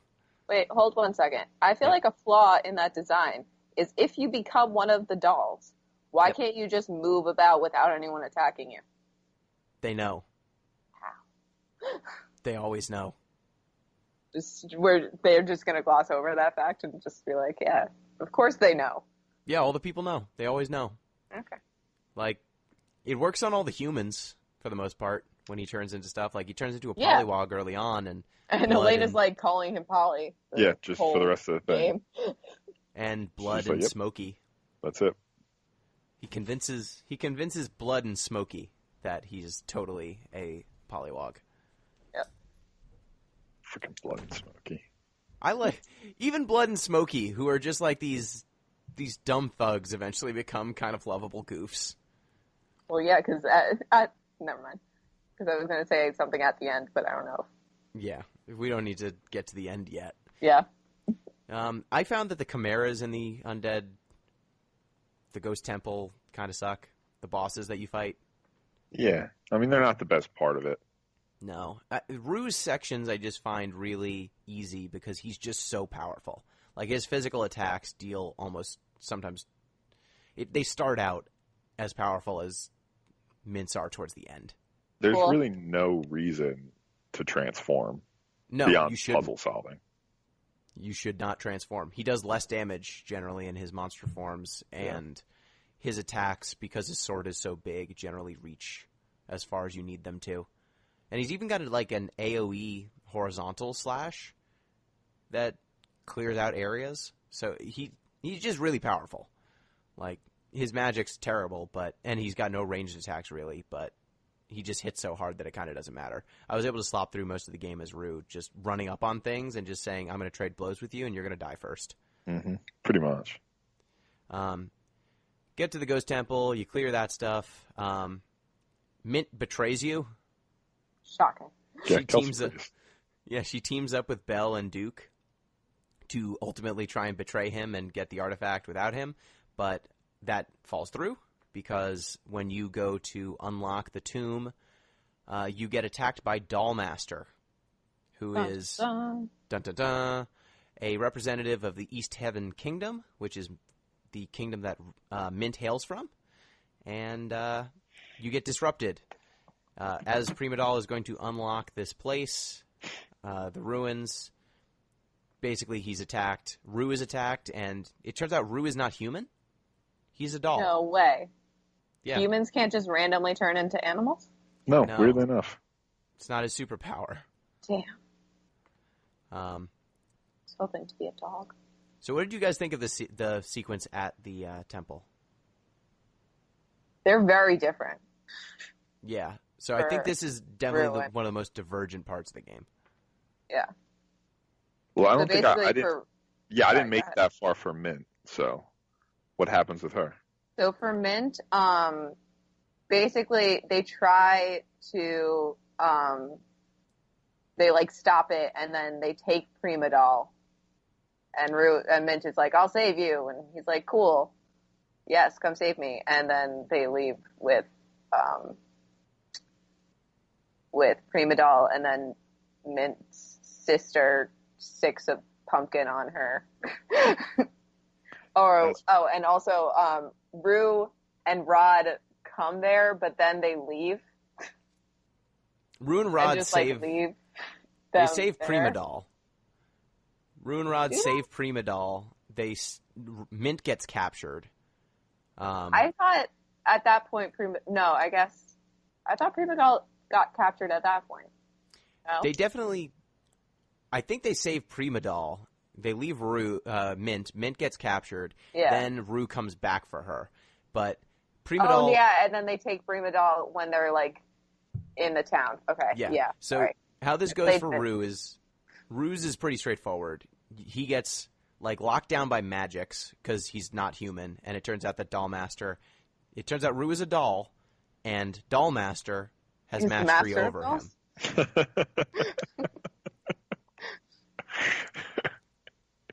Wait, hold 1 second. I feel like a flaw in that design is if you become one of the dolls, why can't you just move about without anyone attacking you? They know. How? They always know. they're just going to gloss over that fact and just be like, yeah, of course they know. Yeah, all the people know. They always know. Okay. Like, it works on all the humans for the most part when he turns into stuff. Like, he turns into a Pollywog early on, and Elena's like calling him Polly. Yeah, just for the rest of the thing. And Blood and Smokey. That's it. He convinces Blood and Smokey that he's totally a Pollywog. Yep. Freaking Blood and Smokey. I like even Blood and Smokey, who are just like these dumb thugs, eventually become kind of lovable goofs. Well, yeah, because never mind. Because I was going to say something at the end, but I don't know. Yeah, we don't need to get to the end yet. Yeah. I found that the chimeras in the undead, the ghost temple, kind of suck. The bosses that you fight. Yeah, I mean they're not the best part of it. No, Rue's sections I just find really easy because he's just so powerful. Like his physical attacks deal almost sometimes. They start out as powerful as Mint's are towards the end. There's really no reason to transform beyond puzzle solving. You should not transform. He does less damage generally in his monster forms, and his attacks, because his sword is so big, generally reach as far as you need them to. And he's even got like an AoE horizontal slash that clears out areas. So he's just really powerful. Like his magic's terrible, and he's got no ranged attacks really, but he just hits so hard that it kind of doesn't matter. I was able to slop through most of the game as Rue, just running up on things and just saying, I'm going to trade blows with you and you're going to die first. Mm-hmm. Pretty much. Get to the Ghost Temple, you clear that stuff. Mint betrays you. Shocking. She teams up with Belle and Duke to ultimately try and betray him and get the artifact without him, but that falls through. Because when you go to unlock the tomb, you get attacked by Dollmaster, who is a representative of the East Heaven Kingdom, which is the kingdom that Mint hails from. And you get disrupted. As Prima Doll is going to unlock this place, the ruins, basically he's attacked. Rue is attacked, and it turns out Rue is not human. He's a doll. No way. Yeah. Humans can't just randomly turn into animals? No, weirdly enough. It's not his superpower. Damn. I was hoping to be a dog. So what did you guys think of the sequence at the temple? They're very different. Yeah. So I think this is definitely one of the most divergent parts of the game. Yeah. Well, I don't think I didn't. I didn't make it that far for Mint. So, what happens with her? So for Mint, basically they try to, they like stop it, and then they take Prima Doll, and Mint is like, "I'll save you," and he's like, "Cool, yes, come save me," and then they leave with Prima Doll, and then Mint's sister sticks a pumpkin on her. And also, Rue and Rod come there, but then they leave. Rue and Rod save. Leave they save Prima Doll. Rue and Rod save Prima Doll. Mint gets captured. I thought at that point I thought Prima Doll got captured at that point. No? They definitely. I think they save Prima Doll. They leave Mint. Mint gets captured. Yeah. Then Rue comes back for her. But Prima Doll... and then they take Prima Doll when they're, like, in the town. Okay, yeah. So how this goes for Rue is... Rue's is pretty straightforward. He gets, like, locked down by magics because he's not human. And it turns out that Dollmaster... It turns out Rue is a doll, and Dollmaster has mastery over him.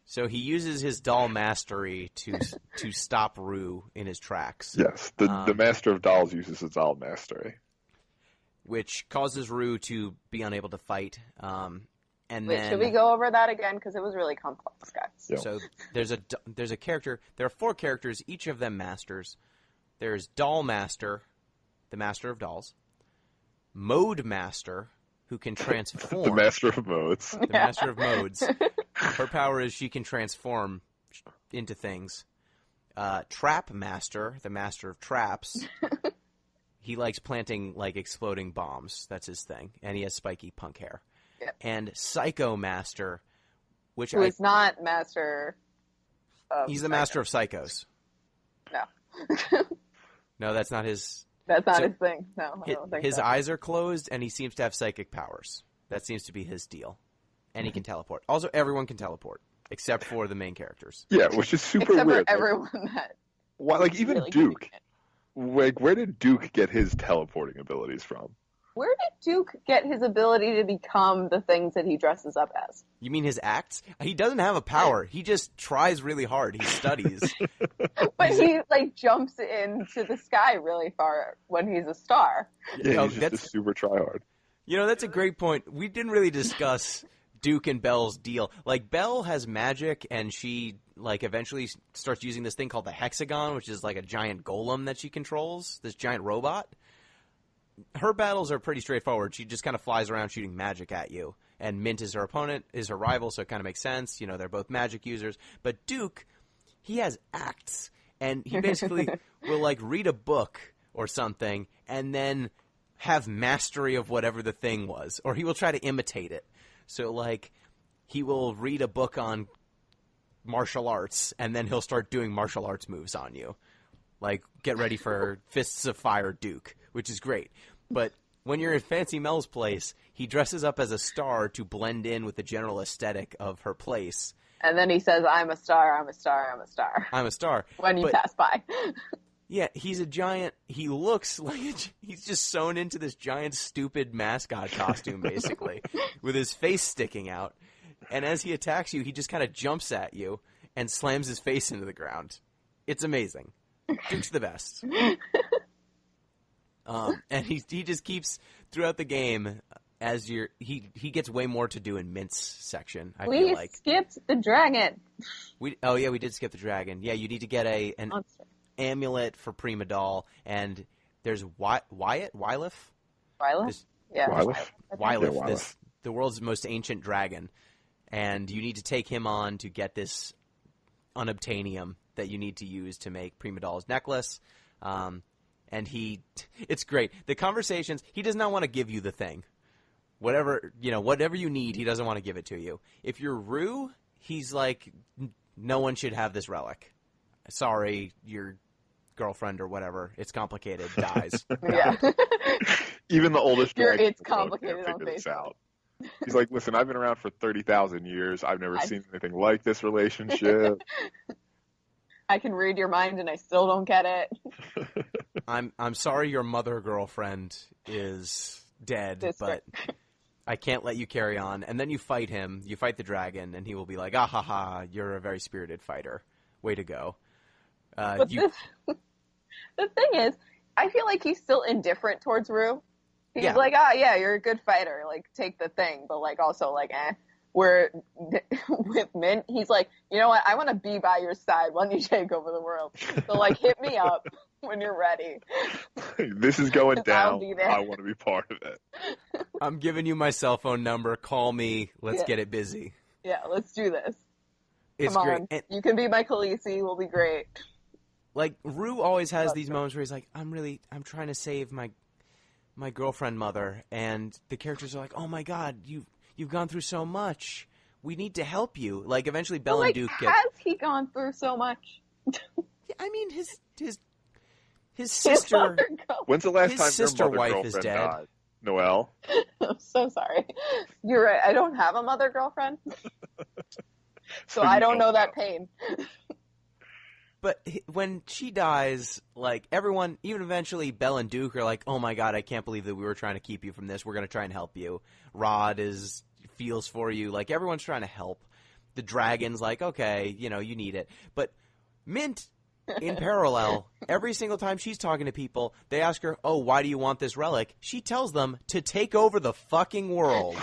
So he uses his doll mastery to stop Rue in his tracks. Yes, the master of dolls uses his doll mastery, which causes Rue to be unable to fight. Then should we go over that again, because it was really complex, guys? Yeah. So there's a character. There are 4 characters, each of them masters. There's Doll Master, the master of dolls. Mode Master, who can transform. The master of modes. The master of modes. Her power is she can transform into things. Trap master, the master of traps. He likes planting, like, exploding bombs. That's his thing. And he has spiky punk hair. Yep. And psycho master, which Who is not master of He's the master of psychos. No. No, that's not his... That's not his thing. No, I don't think his so. eyes are closed, and he seems to have psychic powers. That seems to be his deal. And he can teleport. Also, everyone can teleport, except for the main characters. Yeah, which is super Except weird. for everyone that... Why, like, even really Duke. Like, where did Duke get his teleporting abilities from? Where did Duke get his ability to become the things that he dresses up as? You mean his acts? He doesn't have a power. He just tries really hard. He studies. But he, like, jumps into the sky really far when he's a star. Yeah, he's just a super tryhard. You know, that's a great point. We didn't really discuss Duke and Belle's deal. Like, Belle has magic, and she, like, eventually starts using this thing called the hexagon, which is like a giant golem that she controls, this giant robot. Her battles are pretty straightforward. She just kind of flies around shooting magic at you. And Mint is her opponent, is her rival, so it kind of makes sense. You know, they're both magic users. But Duke, he has acts. And he basically will, like, read a book or something and then have mastery of whatever the thing was. Or he will try to imitate it. So, like, he will read a book on martial arts, and then he'll start doing martial arts moves on you. Like, get ready for Fists of Fire Duke, which is great. But when you're in Fancy Mel's place, he dresses up as a star to blend in with the general aesthetic of her place. And then he says, I'm a star, I'm a star, I'm a star. I'm a star. When you pass by. Yeah, he's a giant. He looks like he's just sewn into this giant, stupid mascot costume, basically, with his face sticking out. And as he attacks you, he just kind of jumps at you and slams his face into the ground. It's amazing. Duke's the best. And he just keeps throughout the game as he gets way more to do in Mint's section. I feel like we skipped the dragon. We did skip the dragon. Yeah, you need to get an amulet for Prima Doll, and there's Wyleth. Wyleth? Yeah. Wyleth, the world's most ancient dragon, and you need to take him on to get this unobtainium that you need to use to make Prima Doll's necklace. And it's great. The conversations, he does not want to give you the thing. Whatever you need, he doesn't want to give it to you. If you're Rue, he's like, no one should have this relic. Sorry, your girlfriend or whatever, it's complicated, dies. Yeah. Even the oldest dragon it's complicated can't figure this out. He's like, listen, I've been around for 30,000 years. I've never seen anything like this relationship. I can read your mind and I still don't get it. I'm sorry your mother girlfriend is dead, but I can't let you carry on. And then you fight him, you fight the dragon, and he will be like, ah ha ha, you're a very spirited fighter. Way to go. But the thing is, I feel like he's still indifferent towards Rue. He's like, yeah, you're a good fighter. Like, take the thing. But, like, also, like, Where with Mint, he's like, you know what? I want to be by your side when you take over the world. So, like, hit me up when you're ready. This is going down. I want to be part of it. I'm giving you my cell phone number. Call me. Let's get it busy. Yeah, let's do this. It's Come great. on. And, you can be my Khaleesi. We'll be great. Like, Rue always has these moments where he's like, I'm trying to save my girlfriend mother. And the characters are like, oh, my God, You've gone through so much. We need to help you. Like, eventually Belle and Duke get... Has he gone through so much? I mean, his sister... When's the last time sister your mother wife girlfriend is dead. died? Noelle? I'm so sorry. You're right. I don't have a mother girlfriend. so I don't know that pain. But when she dies, like, everyone, even eventually Belle and Duke are like, oh my God, I can't believe that we were trying to keep you from this. We're going to try and help you. Rod feels for you. Like, everyone's trying to help. The dragon's like, okay, you need it. But Mint, in parallel, every single time she's talking to people, they ask her, oh, why do you want this relic? She tells them to take over the fucking world.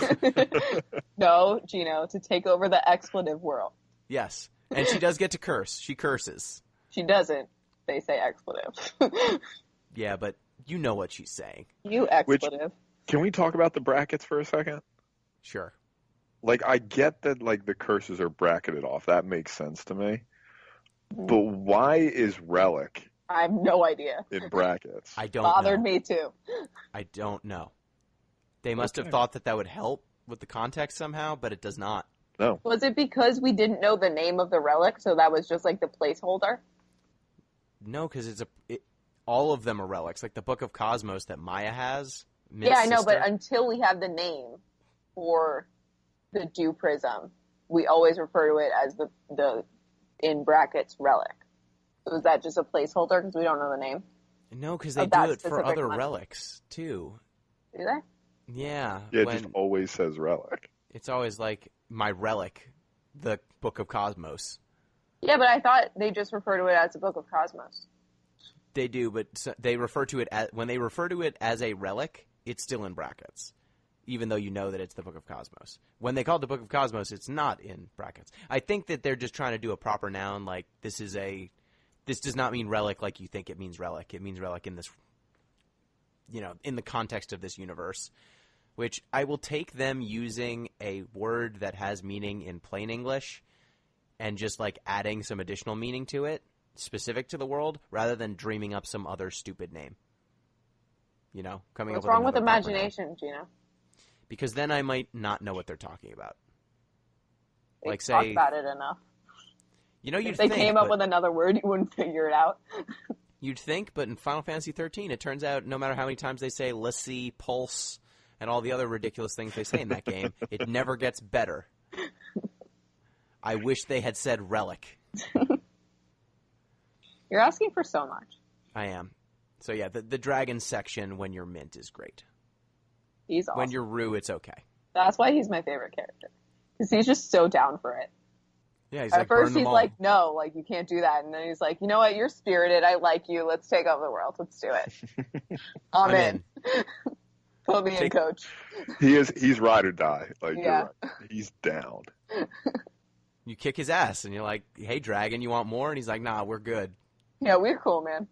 No, Gino, to take over the expletive world. Yes. And she does get to curse. She curses. She doesn't. They say expletive. Yeah, but you know what she's saying. You expletive. Can we talk about the brackets for a second? Sure. Like, I get that, like, the curses are bracketed off. That makes sense to me. But why is relic I have no idea. in brackets? I don't Bothered know. me too. I don't know. They must have thought that would help with the context somehow, but it does not. No. Was it because we didn't know the name of the relic, so that was just like the placeholder? No, because all of them are relics. Like the Book of Cosmos that Maya has. Mint's Yeah, I know, sister. but until we have the name for the dew prism, we always refer to it as the in brackets relic. So is that just a placeholder because we don't know the name? No, because they Of do that it for specific other one. relics too. Do they? Yeah. Yeah, it just always says relic. It's always like my relic, the Book of Cosmos. Yeah, but I thought they just refer to it as the Book of Cosmos. They do, but they refer to it when they refer to it as a relic, it's still in brackets, even though you know that it's the Book of Cosmos. When they call it the Book of Cosmos, it's not in brackets. I think that they're just trying to do a proper noun, like this does not mean relic like you think it means relic. It means relic in this, in the context of this universe, which I will take them using a word that has meaning in plain English and just like adding some additional meaning to it specific to the world rather than dreaming up some other stupid name. Coming What's up with wrong with another proper imagination, Gino? noun. Because then I might not know what they're talking about. They Like talk say, about it enough. you'd If they think, came up but with another word, you wouldn't figure it out. you'd think, but in Final Fantasy 13, it turns out no matter how many times they say Lassie, Pulse, and all the other ridiculous things they say in that game, it never gets better. I wish they had said relic. You're asking for so much. I am. So yeah, the dragon section when you're Mint is great. He's awesome. When you're Rue, it's okay. That's why he's my favorite character. Because he's just so down for it. Yeah, he's At like, first burn them he's all. like, no, like you can't do that. And then he's like, you know what? You're spirited. I like you. Let's take over the world. Let's do it. I'm in. Put me in, coach. He's ride or die. Like, Yeah. you're right. He's down. You kick his ass, and you're like, hey, dragon, you want more? And he's like, nah, we're good. Yeah, we're cool, man.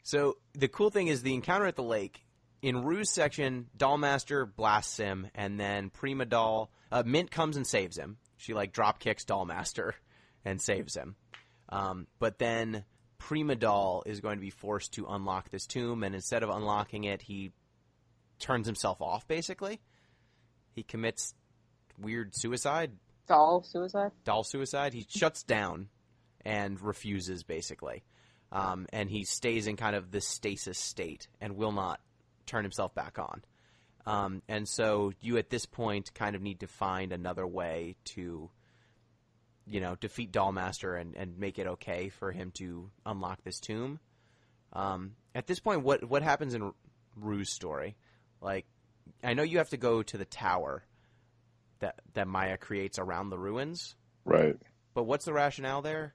So the cool thing is the encounter at the lake. In Rue's section, Dollmaster blasts him, and then Prima Doll, Mint comes and saves him. She like drop kicks Dollmaster and saves him. But then Prima Doll is going to be forced to unlock this tomb, and instead of unlocking it, he turns himself off, basically. He commits weird suicide. Doll suicide? He shuts down and refuses, basically. And he stays in kind of this stasis state and will not turn himself back on. And so you, at this point, kind of need to find another way to, defeat Dollmaster and make it okay for him to unlock this tomb. At this point, what happens in Rue's story? Like, I know you have to go to the tower that Maya creates around the ruins. Right. But what's the rationale there?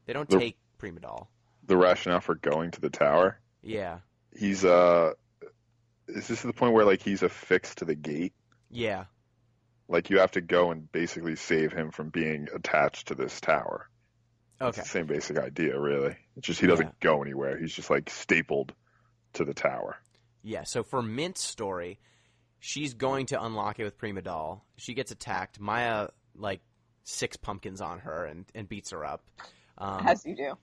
They don't take Prima Doll. The rationale for going to the tower? Yeah. He's, is this the point where, like, he's affixed to the gate? Yeah. Like, you have to go and basically save him from being attached to this tower. Okay. It's the same basic idea, really. It's just he doesn't go anywhere. He's just, like, stapled to the tower. Yeah, so for Mint's story, she's going to unlock it with Prima Doll. She gets attacked. Maya, like, 6 pumpkins on her and beats her up. As you do.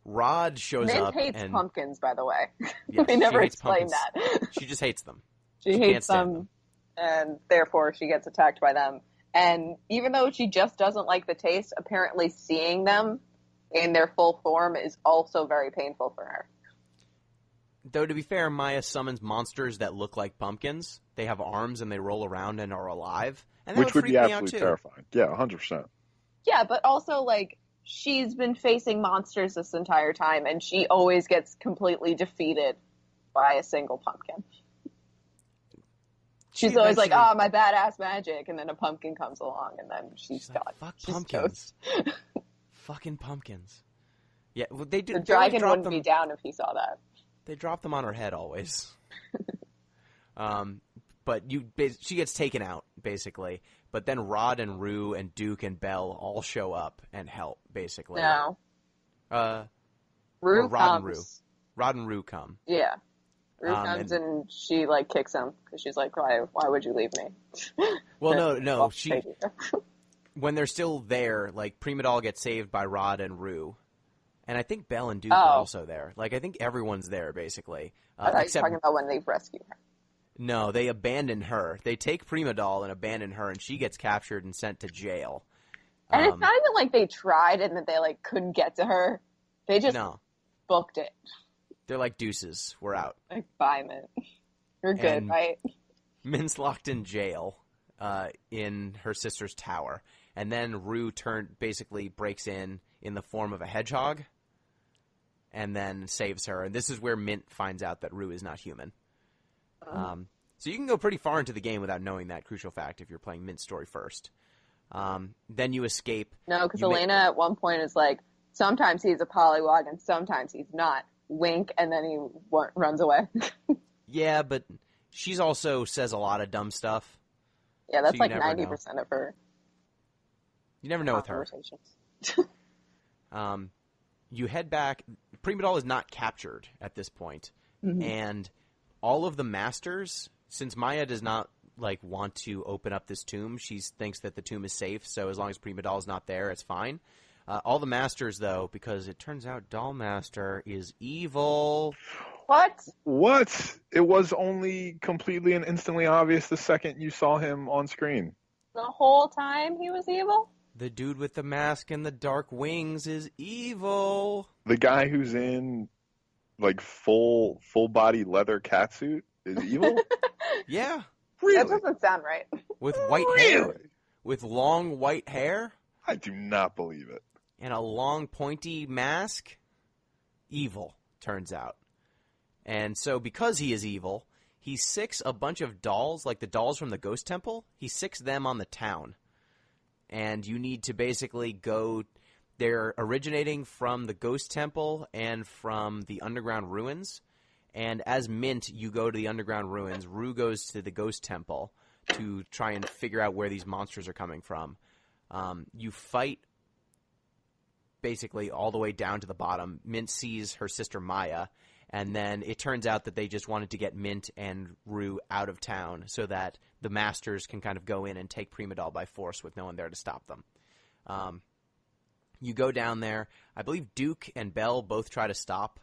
Rod shows Mint up. hates and pumpkins, by the way. Yes, we never she hates explained pumpkins. that. She just hates them. She can't hates stand them, and therefore she gets attacked by them. And even though she just doesn't like the taste, apparently seeing them in their full form is also very painful for her. Though, to be fair, Maya summons monsters that look like pumpkins. They have arms and they roll around and are alive. And that Which would freak be me out, absolutely too. terrifying. Yeah, 100%. Yeah, but also, like, she's been facing monsters this entire time, and she always gets completely defeated by a single pumpkin. She's always like, oh, my badass magic, and then a pumpkin comes along, and then she's like, got fuck she's pumpkins. toast. Fucking pumpkins. Yeah, well, they do. The They always dragon drop wouldn't them, be down if he saw that. They drop them on her head always. But she gets taken out, basically. But then Rod and Rue and Duke and Belle all show up and help, basically. No. Rod Rue and comes. Rue. Rod and Rue come. Yeah. Rue comes and she like kicks him because she's like, why would you leave me? Well, no, she. When they're still there, like Prima Doll gets saved by Rod and Rue, and I think Belle and Duke are also there. Like I think everyone's there basically. I thought you were talking about when they've rescued her. No, they abandon her. They take Prima Doll and abandon her, and she gets captured and sent to jail. And it's not even like they tried and that they like couldn't get to her. They just booked it. They're like, deuces, we're out. Like, bye, Mint. You're good, right? Mint's locked in jail in her sister's tower. And then Rue basically breaks in the form of a hedgehog and then saves her. And this is where Mint finds out that Rue is not human. So you can go pretty far into the game without knowing that crucial fact if you're playing Mint's story first. Then you escape. No, because Elena at one point is like, sometimes he's a polywog and sometimes he's not. Wink, and then he runs away. Yeah, but she's also says a lot of dumb stuff. Yeah, that's like 90% of her. You never know with her. You head back. Prima Doll is not captured at this point. And all of the masters, since Maya does not want to open up this tomb, she thinks that the tomb is safe. So as long as Prima Doll is not there, it's fine. All the masters, though, because it turns out Doll Master is evil. What? It was only completely and instantly obvious the second you saw him on screen. The whole time he was evil? The dude with the mask and the dark wings is evil. The guy who's in, full body leather catsuit is evil? Yeah. Really? That doesn't sound right. With white hair. With long white hair. I do not believe it. And a long, pointy mask? Evil, turns out. And so because he is evil, he sicks a bunch of dolls, like the dolls from the Ghost Temple. He sicks them on the town. And you need to basically go... They're originating from the Ghost Temple and from the underground ruins. And as Mint, you go to the underground ruins. Rue goes to the Ghost Temple to try and figure out where these monsters are coming from. You fight basically all the way down to the bottom. Mint sees her sister Maya, and then it turns out that they just wanted to get Mint and Rue out of town so that the masters can kind of go in and take Prima Doll by force with no one there to stop them. You go down there. I believe Duke and Belle both try to stop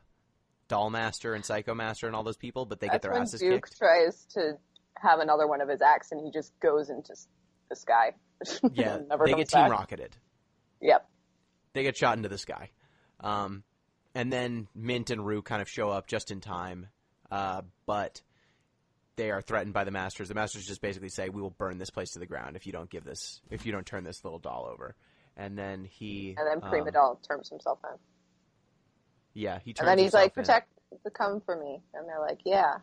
Doll Master and Psycho Master and all those people, but they get their asses Duke kicked. Tries to have another one of his acts, and he just goes into the sky. Yeah, they get team rocketed. Yep. They get shot into the sky. And then Mint and Rue kind of show up just in time, but they are threatened by the Masters. The Masters just basically say, we will burn this place to the ground if you don't turn this little doll over. And then Prima Doll turns himself in. Yeah, he turns himself in. And then he's like, come for me. And they're like, yeah.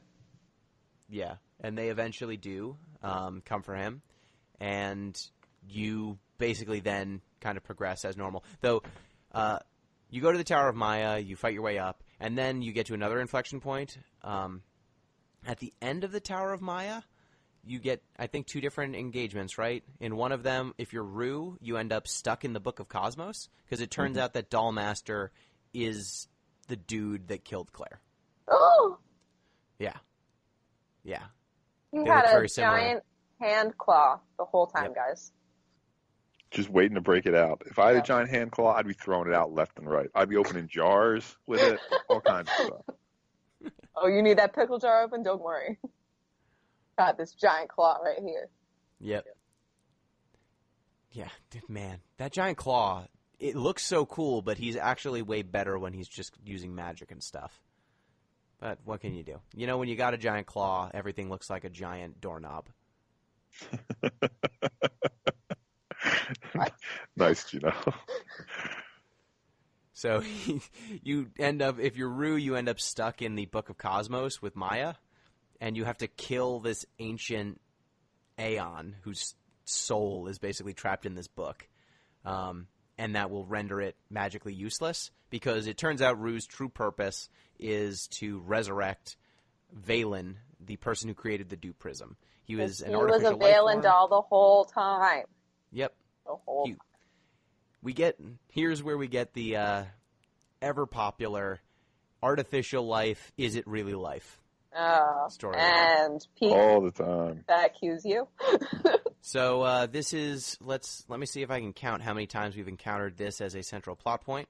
Yeah, and they eventually do come for him. And you basically then kind of progress as normal. Though you go to the Tower of Maya, you fight your way up, and then you get to another inflection point. At the end of the Tower of Maya, you get, I think, 2 different engagements, right? In one of them, if you're Rue, you end up stuck in the Book of Cosmos, because it turns out that Doll Master is the dude that killed Claire. Oh! Yeah. Yeah. He had a giant hand claw the whole time, guys. Just waiting to break it out. If I had a giant hand claw, I'd be throwing it out left and right. I'd be opening jars with it, all kinds of stuff. Oh, you need that pickle jar open? Don't worry. Got this giant claw right here. Yep. Yeah, man, that giant claw, it looks so cool, but he's actually way better when he's just using magic and stuff. But what can you do? You know, when you got a giant claw, everything looks like a giant doorknob. Nice, Gino. So you end up, if you're Rue, you end up stuck in the Book of Cosmos with Maya, and you have to kill this ancient Aeon whose soul is basically trapped in this book. And that will render it magically useless, because it turns out Rue's true purpose is to resurrect Valen, the person who created the Dupe Prism. He was an artificial life form. He was a Valen doll the whole time. Yep. The whole time. Here's where we get the ever popular artificial life, is it really life? story. And Pete, all the time. that cues you. So this is let me see if I can count how many times we've encountered this as a central plot point.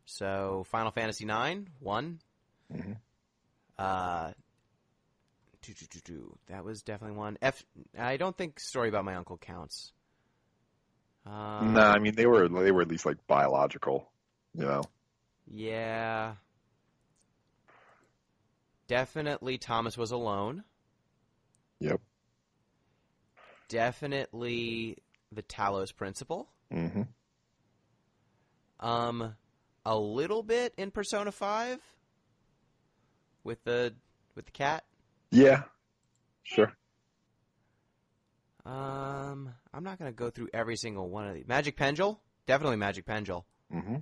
So Final Fantasy IX, 1. Mm-hmm. That was definitely 1. I don't think Story About My Uncle counts. Nah, I mean they were at least like biological, you know. Yeah. Definitely Thomas Was Alone. Yep. Definitely the Talos Principle. Mm-hmm. A little bit in Persona 5 with the cat. Yeah. Sure. I'm not gonna go through every single one of these. Magic Pendule, definitely Magic Pendule. Mm-hmm.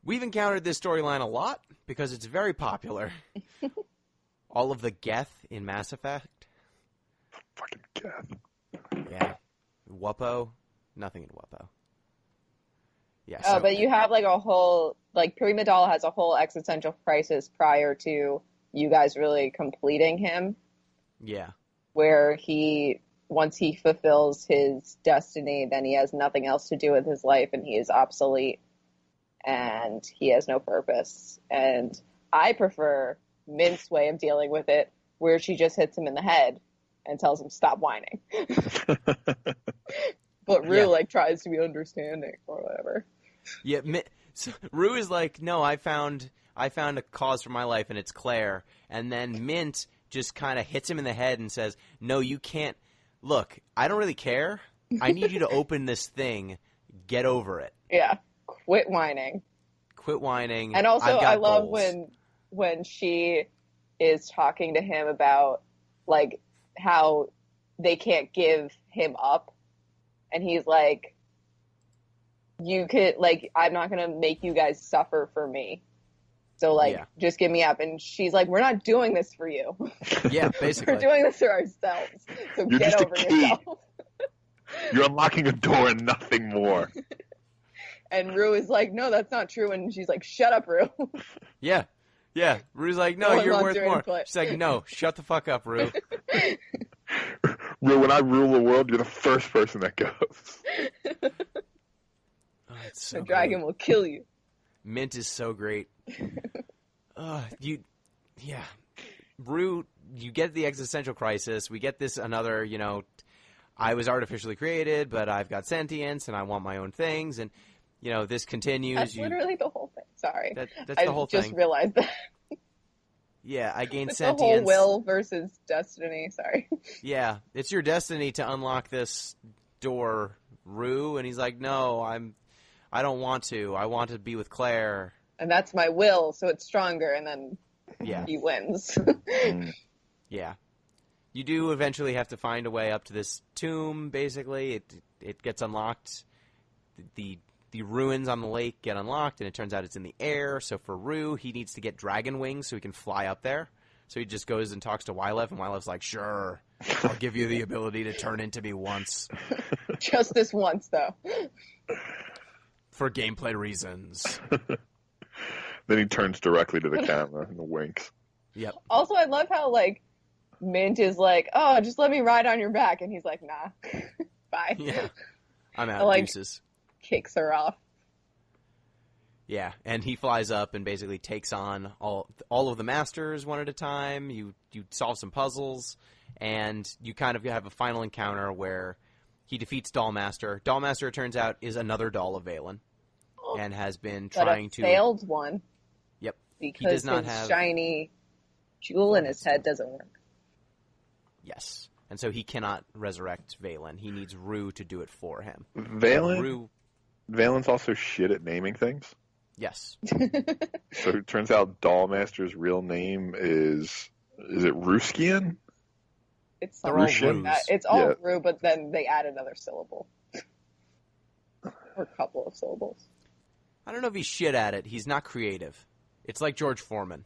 We've encountered this storyline a lot because it's very popular. All of the Geth in Mass Effect. Fucking cat. Yeah. Wuppo. Nothing in Wuppo. Yeah. Oh, but you have like a whole, like Prima Doll has a whole existential crisis prior to you guys really completing him. Yeah. Where once he fulfills his destiny, then he has nothing else to do with his life and he is obsolete and he has no purpose. And I prefer Mint's way of dealing with it, where she just hits him in the head and tells him stop whining. But Rue like tries to be understanding or whatever. Yeah, so Rue is like, no, I found a cause for my life and it's Claire. And then Mint just kind of hits him in the head and says, no, you can't. Look, I don't really care. I need you to open this thing. Get over it. Yeah. Quit whining. Quit whining. And also, I love goals. when she is talking to him about, like, how they can't give him up. And he's like, you could, like, I'm not going to make you guys suffer for me. So, like, just give me up. And she's like, we're not doing this for you. Yeah, basically. We're doing this for ourselves. So You're get just over yourself. You're unlocking a door and nothing more. And Rue is like, no, that's not true. And she's like, shut up, Rue. Yeah. Yeah. Rue's like, no, you're worth more. Input. She's like, no, shut the fuck up, Rue. Rue, when I rule the world, you're the first person that goes. Oh, it's so the dragon will kill you. Mint is so great. Rue, you get the existential crisis. We get this another, I was artificially created, but I've got sentience and I want my own things. And, this continues. That's literally the whole thing. Sorry. That's the whole thing. I just realized that. Yeah, I gained it's sentience. The whole will versus destiny. Sorry. Yeah, it's your destiny to unlock this door, Rue. And he's like, no, I don't want to. I want to be with Claire. And that's my will, so it's stronger, and then he wins. Yeah. You do eventually have to find a way up to this tomb, basically. It gets unlocked. The ruins on the lake get unlocked, and it turns out it's in the air. So for Rue, he needs to get dragon wings so he can fly up there. So he just goes and talks to Wylev, and Wylev's like, sure, I'll give you the ability to turn into me once. Just this once, though. For gameplay reasons. Then he turns directly to the camera and winks. Yep. Also, I love how, like, Mint is like, oh, just let me ride on your back. And he's like, nah. Bye. Yeah. I'm out. Deuces. Kicks her off. Yeah, and he flies up and basically takes on all of the masters one at a time. You solve some puzzles, and you kind of have a final encounter where he defeats Dollmaster. Dollmaster, it turns out, is another doll of Valen, and has been trying to... failed one. Yep. Because he does not his have... shiny jewel in his head doesn't work. Yes. And so he cannot resurrect Valen. He needs Rue to do it for him. Valen's also shit at naming things. Yes. So it turns out Dollmaster's real name is it Ruskian? It's all like that. It's all Rue, but then they add another syllable. Or a couple of syllables. I don't know if he's shit at it. He's not creative. It's like George Foreman.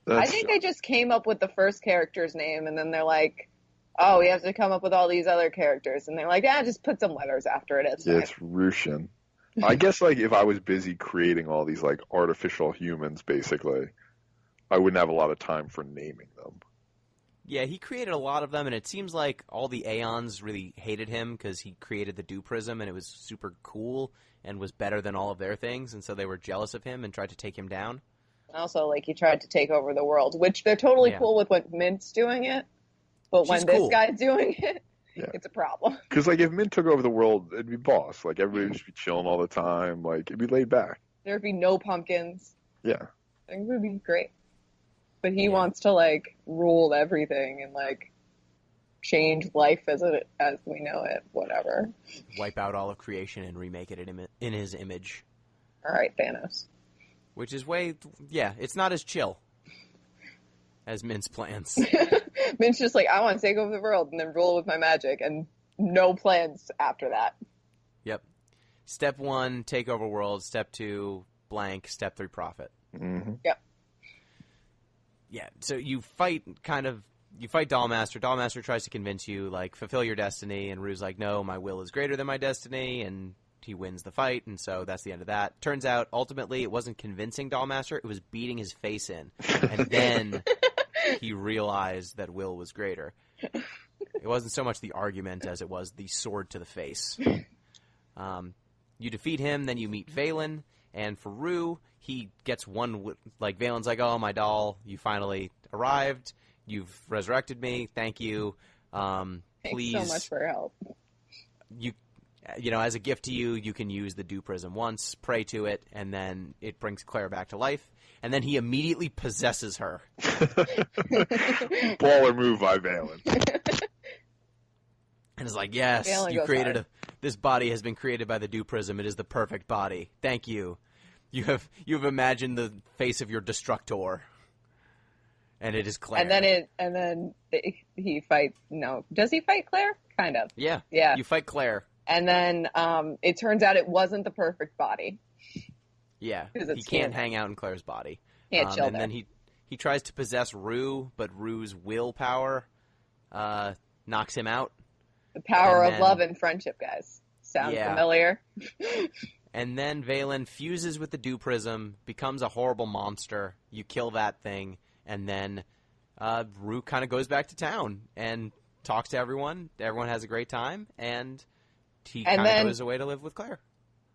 I think they just came up with the first character's name, and then they're like, oh, we have to come up with all these other characters. And they're like, just put some letters after it. It's Rushin. I guess, like, if I was busy creating all these, like, artificial humans, basically, I wouldn't have a lot of time for naming them. Yeah, he created a lot of them, and it seems like all the Aeons really hated him because he created the Dew Prism, and it was super cool and was better than all of their things, and so they were jealous of him and tried to take him down. Also, like, he tried to take over the world, which they're totally cool with when Mint's doing it, but when this guy's doing it, it's a problem. Because, like, if Mint took over the world, it'd be boss. Like, everybody would just be chilling all the time. Like, it'd be laid back. There'd be no pumpkins. Yeah. It would be great. But he wants to, like, rule everything and, like, change life as we know it, whatever. Wipe out all of creation and remake it in his image. All right, Thanos. Which is it's not as chill as Mint's plans. Mint's just like, I want to take over the world and then rule with my magic, and no plans after that. Yep. Step 1, take over world. Step 2, blank. Step 3, profit. Mm-hmm. Yep. Yeah, so you fight Dollmaster. Dollmaster tries to convince you, like, fulfill your destiny, and Rue's like, no, my will is greater than my destiny, and he wins the fight, and so that's the end of that. Turns out, ultimately, it wasn't convincing Dollmaster, it was beating his face in, and then he realized that will was greater. It wasn't so much the argument as it was the sword to the face. You defeat him, then you meet Valen, and for Rue, he gets one, like, Valen's like, oh, my doll, you finally arrived. You've resurrected me. Thank you. Please. Thanks so much for your help. You know, as a gift to you, you can use the Dew Prism once, pray to it, and then it brings Claire back to life. And then he immediately possesses her. Baller move by Valen. And it's like, yes, Valen you created this body has been created by the Dew Prism. It is the perfect body. Thank you. You have imagined the face of your destructor. And it is Claire. And then he fights. No, does he fight Claire? Kind of. Yeah. Yeah. You fight Claire. And then it turns out it wasn't the perfect body. Yeah. He can't hang out in Claire's body. Can't chill and there. then he tries to possess Rue, but Rue's willpower knocks him out. The power of love and friendship, guys. Sound familiar? And then Valen fuses with the Dew Prism, becomes a horrible monster. You kill that thing. And then Rue kind of goes back to town and talks to everyone. Everyone has a great time, and he kind of goes away to live with Claire.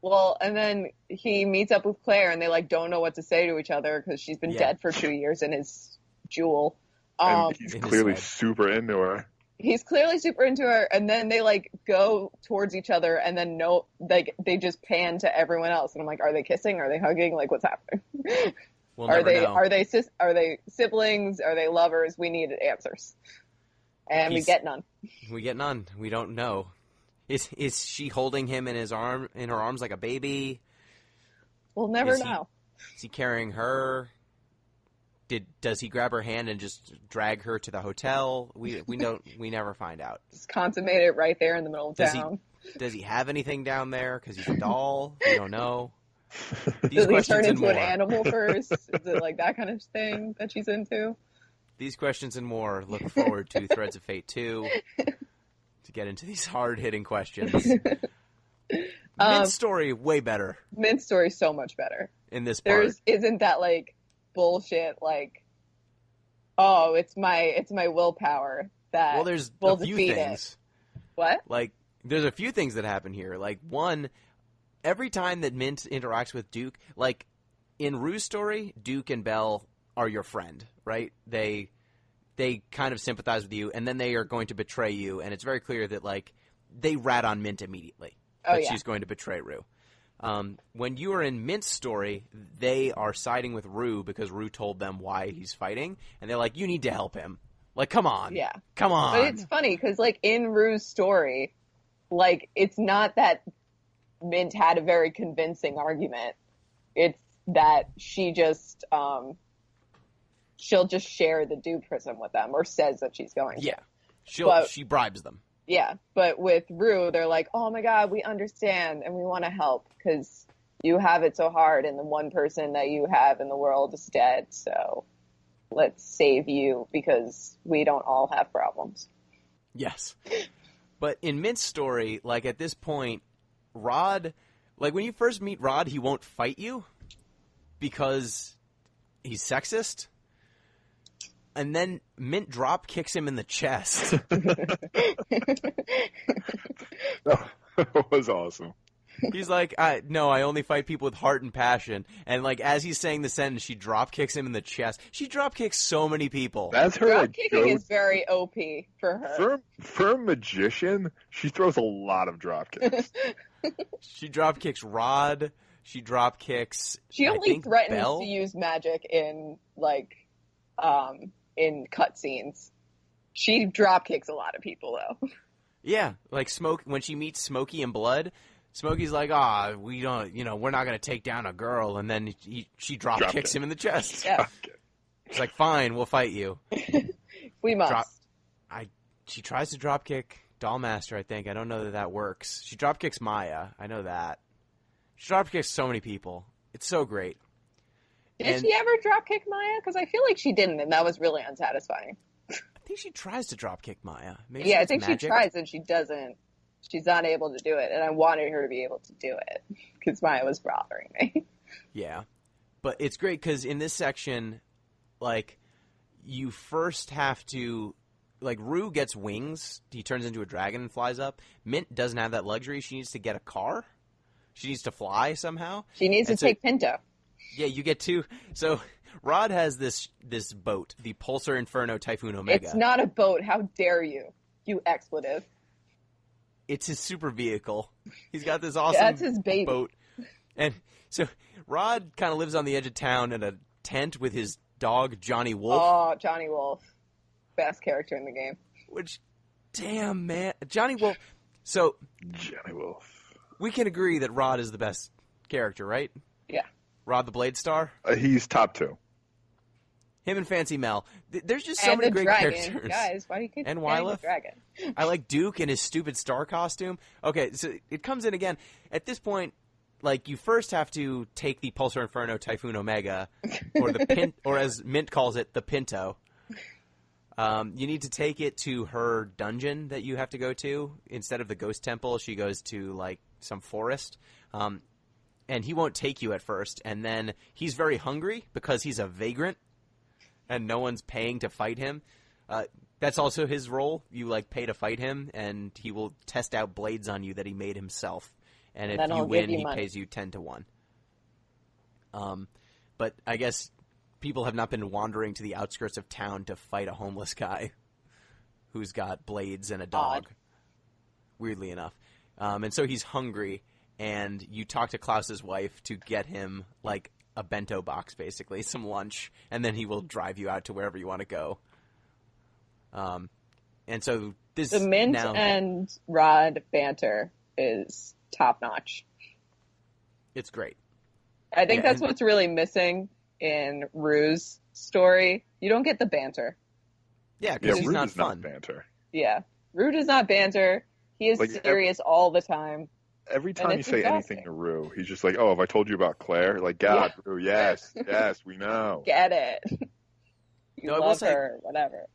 Well, and then he meets up with Claire, and they, like, don't know what to say to each other because she's been dead for 2 years in his jewel. And he's clearly super into her. He's clearly super into her, and then they, like, go towards each other, and then they just pan to everyone else, and I'm like, are they kissing? Are they hugging? Like, what's happening? We'll never know. Are they siblings? Are they lovers? We need answers, and we get none. We get none. We don't know. Is she holding him in her arms like a baby? We'll never know. Is he carrying her? Does he grab her hand and just drag her to the hotel? We never find out. Just consummate it right there in the middle of town. Does he have anything down there? Because he's a doll. We don't know. Does he turn into an animal first? Is it like that kind of thing that she's into? These questions and more. Look forward to Threads of Fate 2 to get into these hard-hitting questions. Mint's story, way better. Mint's story, so much better. In this part. Isn't that, like, bullshit, like, oh, it's my willpower that well, there's will a few defeat things. It. What? Like, there's a few things that happen here. Like, one, every time that Mint interacts with Duke, like, in Rue's story, Duke and Belle are your friend, right? They kind of sympathize with you, and then they are going to betray you, and it's very clear that, like, they rat on Mint immediately. That she's going to betray Rue. When you are in Mint's story, they are siding with Rue because Rue told them why he's fighting, and they're like, you need to help him. Like, come on. Yeah. Come on. But it's funny, because, like, in Rue's story, like, it's not that Mint had a very convincing argument. It's that she just, she'll just share the Dew Prism with them, or says that she's going to. Yeah. She bribes them. Yeah, but with Rue, they're like, oh my god, we understand, and we want to help, because you have it so hard, and the one person that you have in the world is dead, so let's save you, because we don't all have problems. Yes. But in Mint's story, like, at this point, Rod, like, when you first meet Rod, he won't fight you, because he's sexist. And then Mint drop kicks him in the chest. That was awesome. He's like, no, I only fight people with heart and passion. And like as he's saying the sentence, she drop kicks him in the chest. She drop kicks so many people. That's her. Drop kicking is very OP for her. For a magician, she throws a lot of drop kicks. She drop kicks Rod. She drop kicks. She only threatens Belle. to use magic in in cutscenes. She drop kicks a lot of people though. Yeah, like when she meets Smokey and Blood. Smokey's like, we don't, we're not going to take down a girl. And then she drop kicks him in the chest. Yeah. It's like, fine, we'll fight you. We must. She tries to drop kick Dollmaster, I think. I don't know that works. She drop kicks Maya. I know that. She drop kicks so many people. It's so great. Did she ever drop kick Maya? Because I feel like she didn't, and that was really unsatisfying. I think she tries to drop kick Maya. Maybe I think magic. She tries and she doesn't. She's not able to do it, and I wanted her to be able to do it because Maya was bothering me. Yeah, but it's great because in this section, like, you first have to, like, Rue gets wings. He turns into a dragon and flies up. Mint doesn't have that luxury. She needs to get a car. She needs to fly somehow. She needs to take Pinto. Yeah, you get two. So Rod has this boat, the Pulsar Inferno Typhoon Omega. It's not a boat. How dare you? You expletive. It's his super vehicle. He's got this awesome That's his baby. boat. And so Rod kind of lives on the edge of town in a tent with his dog, Johnny Wolf. Oh, Johnny Wolf. Best character in the game. Which, damn, man. Johnny Wolf. So, Johnny Wolf. We can agree that Rod is the best character, right? Yeah. Rod the Blade Star? He's top 2. Him and Fancy Mel. There's just so many great characters. Guys, why do you keep and the dragon? I like Duke in his stupid star costume. Okay, so it comes in again. At this point, like, you first have to take the Pulsar Inferno Typhoon Omega, or or as Mint calls it, the Pinto. You need to take it to her dungeon that you have to go to. Instead of the ghost temple, she goes to, like, some forest. And he won't take you at first. And then he's very hungry because he's a vagrant. And no one's paying to fight him. That's also his role. You, like, pay to fight him, and he will test out blades on you that he made himself. And if you win, he pays you 10 to 1. But I guess people have not been wandering to the outskirts of town to fight a homeless guy who's got blades and a dog. Weirdly enough. And so he's hungry, and you talk to Klaus's wife to get him, like, a bento box, basically, some lunch, and then he will drive you out to wherever you want to go. And so this the Mint and Rod banter is top notch. It's great. I think that's what's really missing in Rue's story. You don't get the banter. Yeah, because he's not fun. Not banter. Yeah, Rue does not banter. He is serious all the time. Every time you say anything to Rue, he's just like, "Oh, have I told you about Claire?" Like, God, yeah. Rue, yes, we know. Get it. You love her, whatever.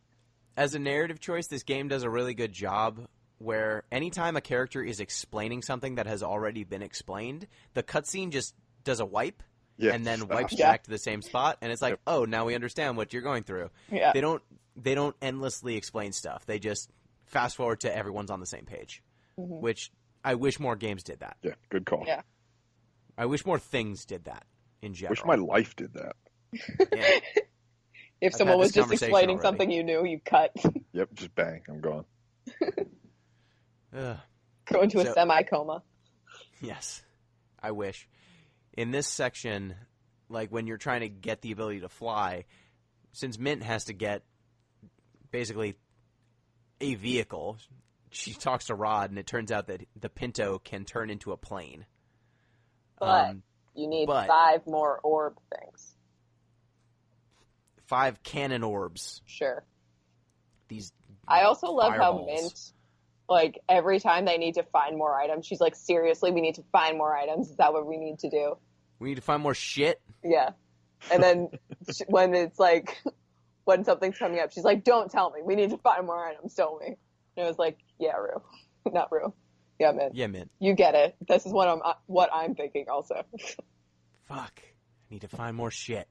As a narrative choice, this game does a really good job where anytime a character is explaining something that has already been explained, the cutscene just does a wipe and then wipes back to the same spot, and it's like, oh, now we understand what you're going through. Yeah. They don't endlessly explain stuff. They just fast forward to everyone's on the same page, which I wish more games did that. Yeah, good call. Yeah. I wish more things did that in general. Wish my life did that. Yeah. If someone was just explaining something you knew, you cut. Yep, just bang, I'm gone. Go into a semi-coma. Yes, I wish. In this section, like when you're trying to get the ability to fly, since Mint has to get basically a vehicle, she talks to Rod, and it turns out that the Pinto can turn into a plane. But you need 5 more orb things. 5 cannon orbs. Sure. I also love fireballs. How Mint, like, every time they need to find more items, she's like, seriously, we need to find more items. Is that what we need to do? We need to find more shit? Yeah. And then when it's like, when something's coming up, she's like, don't tell me. We need to find more items, don't we? And it was like, yeah, Rue. Not Rue. Yeah, Mint. Yeah, Mint. You get it. This is what I'm thinking also. Fuck. I need to find more shit.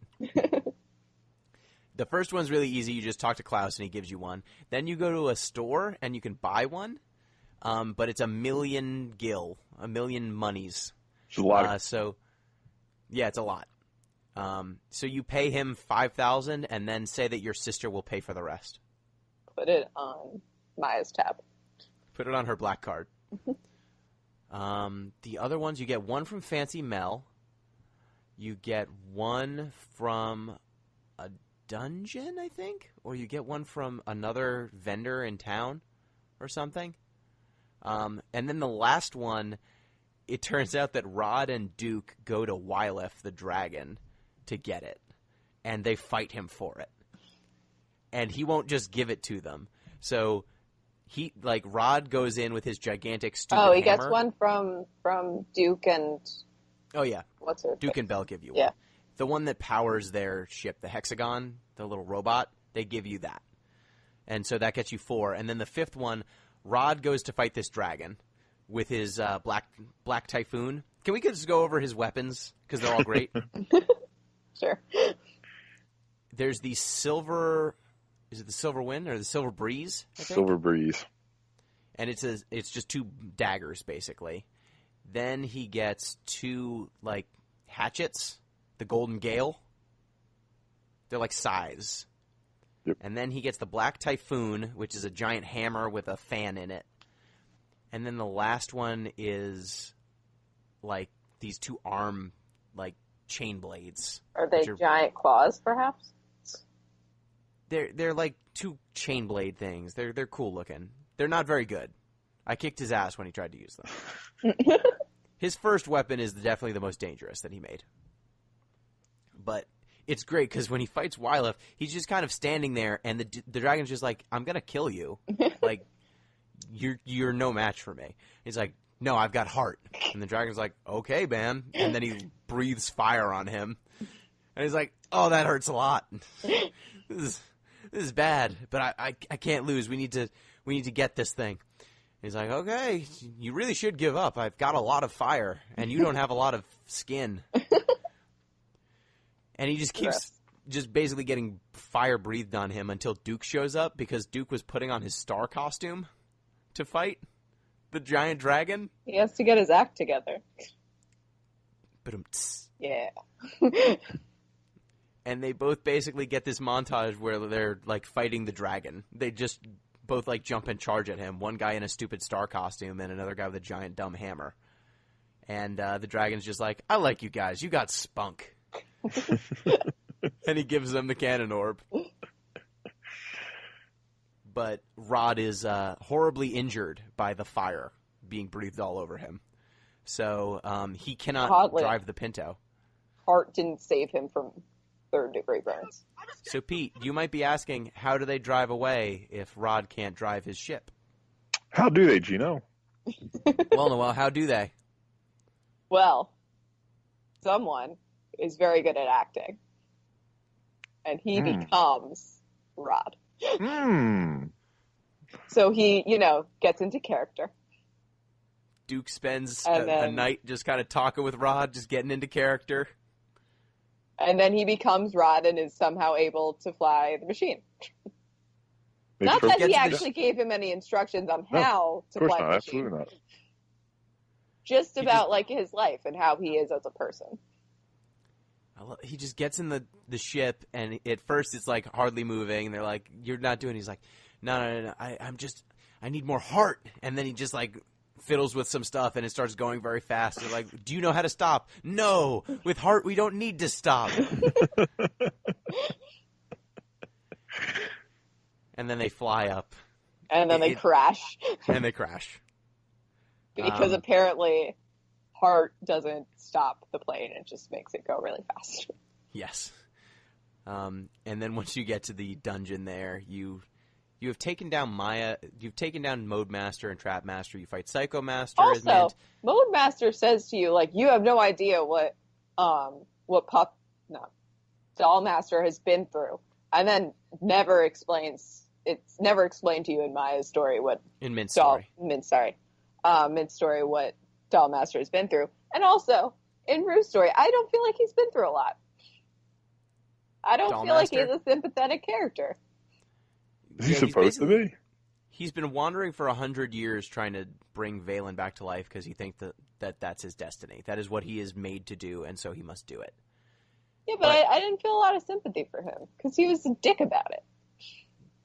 The first one's really easy. You just talk to Klaus and he gives you one. Then you go to a store and you can buy one, but it's 1,000,000 gil, 1,000,000 monies. It's a lot. Yeah, it's a lot. So you pay him 5,000 and then say that your sister will pay for the rest. Put it on Maya's tab. Put it on her black card. The other ones, you get one from Fancy Mel. You get one from a dungeon, I think? Or you get one from another vendor in town or something. And then the last one, it turns out that Rod and Duke go to Wyleth the dragon to get it. And they fight him for it. And he won't just give it to them. So Rod goes in with his gigantic stupid hammer. Oh, he gets one from Duke and... Oh, yeah. What's her Duke face? and Bell give you Yeah. one. The one that powers their ship, the Hexagon, the little robot, they give you that. And so that gets you 4. And then the 5th one, Rod goes to fight this dragon with his black typhoon. Can we just go over his weapons? Because they're all great. Sure. There's the silver... Is it the Silver Wind or the Silver Breeze? I think? Silver Breeze. And it's just 2 daggers, basically. Then he gets 2, hatchets. The Golden Gale. They're like scythes. Yep. And then he gets the Black Typhoon, which is a giant hammer with a fan in it. And then the last one is, these 2 arm, chain blades. Are they giant claws, perhaps? They're like 2 chain blade things. They're cool looking. They're not very good. I kicked his ass when he tried to use them. His first weapon is definitely the most dangerous that he made. But it's great because when he fights Wyleth, he's just kind of standing there, and the dragon's just like, "I'm gonna kill you. You're no match for me." He's like, "No, I've got heart." And the dragon's like, "Okay, man." And then he breathes fire on him, and he's like, "Oh, that hurts a lot. This is bad, but I can't lose. We need to get this thing." He's like, "Okay, you really should give up. I've got a lot of fire, and you don't have a lot of skin." And he just keeps just basically getting fire breathed on him until Duke shows up, because Duke was putting on his star costume to fight the giant dragon. He has to get his act together. Yeah. And they both basically get this montage where they're, fighting the dragon. They just both, jump and charge at him. One guy in a stupid star costume and another guy with a giant dumb hammer. And the dragon's just like, "I like you guys. You got spunk." And he gives them the cannon orb. But Rod is horribly injured by the fire being breathed all over him. So he cannot drive the Pinto. Heart didn't save him from third-degree burns. So, Pete, you might be asking, how do they drive away if Rod can't drive his ship? How do they, Gino? Well, Noelle, how do they? Well, someone is very good at acting. And he becomes Rod. So he, gets into character. Duke spends a night just kind of talking with Rod, just getting into character. And then he becomes Rod and is somehow able to fly the machine. Not that he actually gave him any instructions on how to fly the machine. Of course not, absolutely not. Just about, his life and how he is as a person. He just gets in the ship, and at first it's, hardly moving, and they're like, "You're not doing it." He's like, No, I need more heart. And then he just, fiddles with some stuff, and it starts going very fast. They're like, "Do you know how to stop?" "No, with heart we don't need to stop." And then they fly up. And then they crash. And they crash. Because apparently heart doesn't stop the plane. It just makes it go really fast. Yes. And then once you get to the dungeon there, you have taken down Maya. You've taken down Mode Master and Trap Master. You fight Psycho Master. Also, Mode Master says to you, you have no idea what Doll Master has been through, and then never explains. It's never explained to you in Maya's story what Mint's story what Doll Master has been through, and also in Rue's story, I don't feel like he's been through a lot. I don't feel like he's a sympathetic character. Is he supposed to be? He's been wandering for 100 years trying to bring Valen back to life because he thinks that's his destiny. That is what he is made to do, and so he must do it. Yeah, but I didn't feel a lot of sympathy for him because he was a dick about it.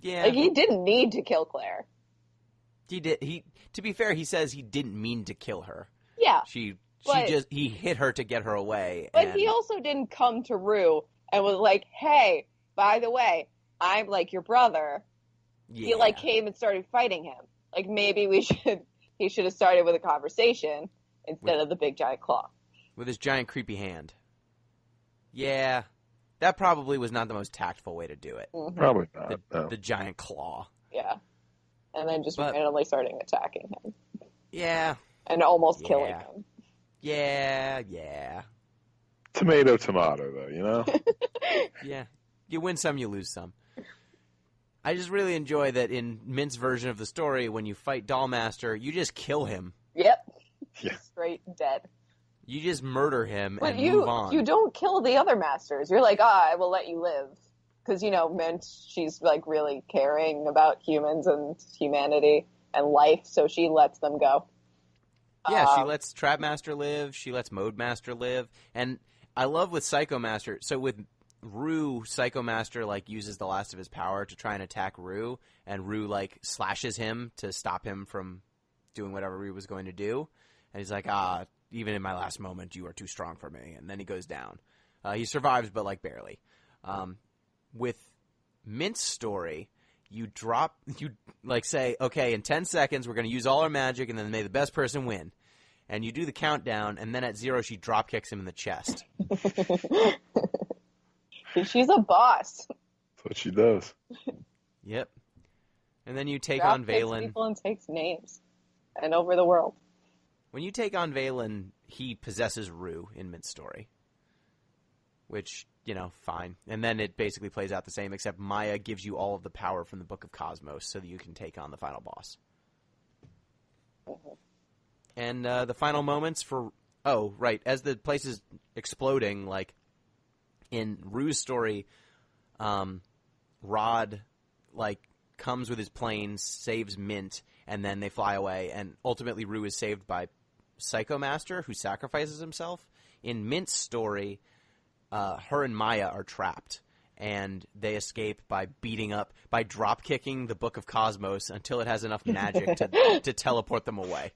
Yeah. Like, he didn't need to kill Claire. He did. To be fair, he says he didn't mean to kill her. Yeah. He hit her to get her away. But he also didn't come to Rue and was like, hey, by the way, I'm like your brother. Yeah. He like came and started fighting him. Like, maybe he should have started with a conversation instead of the big giant claw. With his giant creepy hand. Yeah. That probably was not the most tactful way to do it. Mm-hmm. Probably not. The giant claw. Yeah. And then just randomly starting attacking him. Yeah. And almost killing him. Yeah. Tomato, though, you know? Yeah. You win some, you lose some. I just really enjoy that in Mint's version of the story, when you fight Dollmaster, you just kill him. Yep. Yeah. Straight dead. You just murder him and move on. You don't kill the other masters. You're like, I will let you live. Because, Mint, she's, like, really caring about humans and humanity and life, so she lets them go. Yeah, she lets Trapmaster live. She lets Modemaster live. And I love with Psychomaster. So with Rue, Psychomaster, like, uses the last of his power to try and attack Rue. And Rue, like, slashes him to stop him from doing whatever Rue was going to do. And he's like, even in my last moment, you are too strong for me. And then he goes down. He survives, but, like, barely. With Mint's story, you say, okay, in 10 seconds, we're going to use all our magic, and then may the best person win. And you do the countdown, and then at 0, she drop kicks him in the chest. She's a boss. That's what she does. Yep. And then you take on Valen. People and takes names. And over the world. When you take on Valen, he possesses Rue in Mint's story. Which, fine. And then it basically plays out the same, except Maya gives you all of the power from the Book of Cosmos so that you can take on the final boss. Mm-hmm. And the final moments for... Oh, right. As the place is exploding, like, in Rue's story, Rod, like, comes with his plane, saves Mint, and then they fly away. And ultimately, Rue is saved by Psychomaster, who sacrifices himself. In Mint's story... her and Maya are trapped, and they escape by drop kicking the Book of Cosmos until it has enough magic to teleport them away.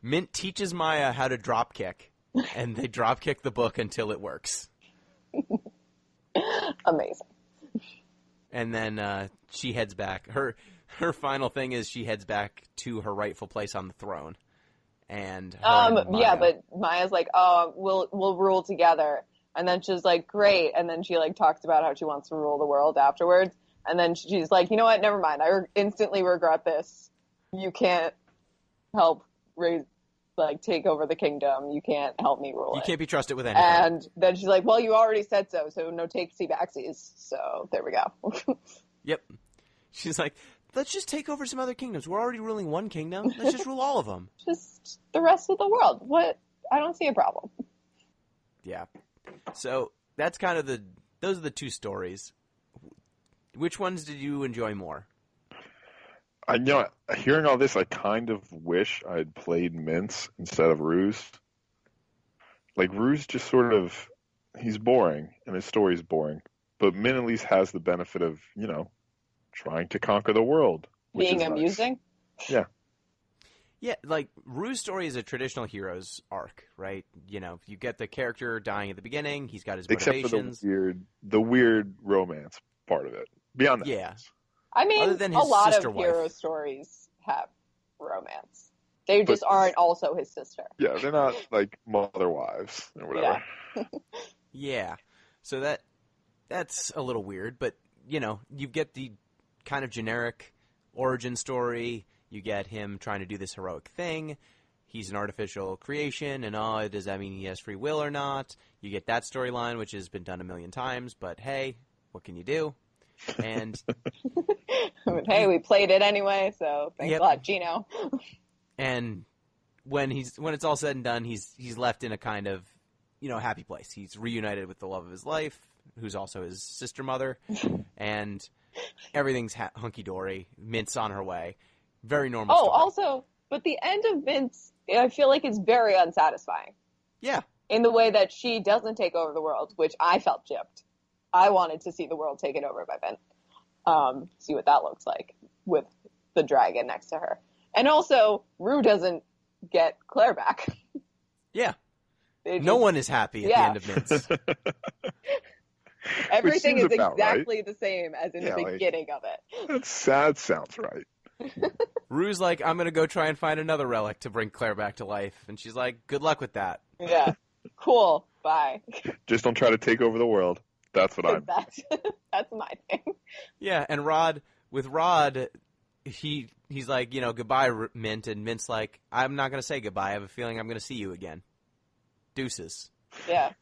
Mint teaches Maya how to drop kick, and they drop kick the book until it works. Amazing. And then she heads back. Her final thing is she heads back to her rightful place on the throne. And but Maya's like, we'll rule together, and then she's like, great, and then she like talks about how she wants to rule the world afterwards, and then she's like, you know what, never mind, I instantly regret this. You can't help take over the kingdom. You can't help me rule it. You can't be trusted with anything. And then she's like, well, you already said so no takesy backsies. So there we go. Yep. She's like, let's just take over some other kingdoms. We're already ruling one kingdom. Let's just rule all of them. Just the rest of the world. What? I don't see a problem. Yeah. So that's kind of those are the two stories. Which ones did you enjoy more? Hearing all this, I kind of wish I had played Mint's instead of Rue's. Like, Rue's just sort of, he's boring, and his story's boring. But Mint at least has the benefit of, trying to conquer the world. Being amusing? Nice. Yeah. Yeah, like, Rue's story is a traditional hero's arc, right? You get the character dying at the beginning, he's got his motivations. Except for the weird romance part of it. Beyond that. Yeah. I mean, a lot of hero stories have romance. They just aren't also his sister. Yeah, they're not, like, mother wives or whatever. Yeah. Yeah. So that's a little weird, but, you get the kind of generic origin story. You get him trying to do this heroic thing. He's an artificial creation, and does that mean he has free will or not? You get that storyline, which has been done a million times, but hey, what can you do? And hey, we played it anyway, so thanks a lot, Gino. And when it's all said and done, he's left in a kind of happy place. He's reunited with the love of his life, who's also his sister mother, and everything's hunky-dory. Mint's on her way. Very normal story. Also, but the end of Mint's, I feel like, is very unsatisfying. Yeah. In the way that she doesn't take over the world, which I felt gypped. I wanted to see the world taken over by Mint. See what that looks like with the dragon next to her. And also, Rue doesn't get Claire back. Yeah. No one is happy at the end of Mint's. Everything is exactly the same as in the beginning of it. That sounds right. Rue's like, I'm going to go try and find another relic to bring Claire back to life. And she's like, good luck with that. Yeah. Cool. Bye. Just don't try to take over the world. That's what I'm... That's my thing. Yeah, and with Rod, he's like, goodbye, Mint. And Mint's like, I'm not going to say goodbye. I have a feeling I'm going to see you again. Deuces. Yeah.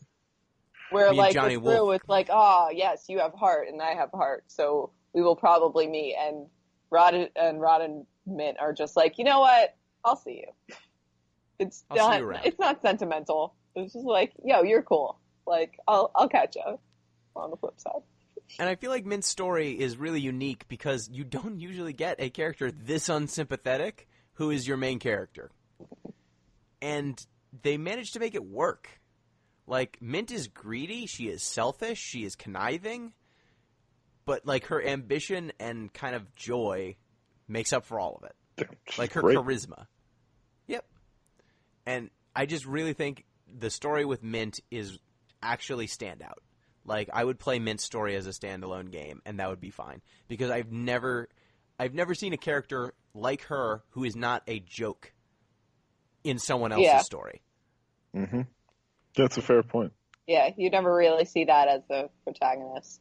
Where, Me like, Johnny with Rue, Wolf. it's like, yes, you have heart and I have heart, so we will probably meet. And Rod and Mint are just like, you know what? I'll see you. It's not sentimental. It's just like, yo, you're cool. Like, I'll catch you on the flip side. And I feel like Mint's story is really unique because you don't usually get a character this unsympathetic who is your main character. And they managed to make it work. Like, Mint is greedy, she is selfish, she is conniving, but, like, her ambition and kind of joy makes up for all of it. Like, her charisma. Yep. And I just really think the story with Mint is actually standout. Like, I would play Mint's story as a standalone game, and that would be fine. Because I've never seen a character like her who is not a joke in someone else's story. Mm-hmm. That's a fair point. Yeah, you never really see that as the protagonist.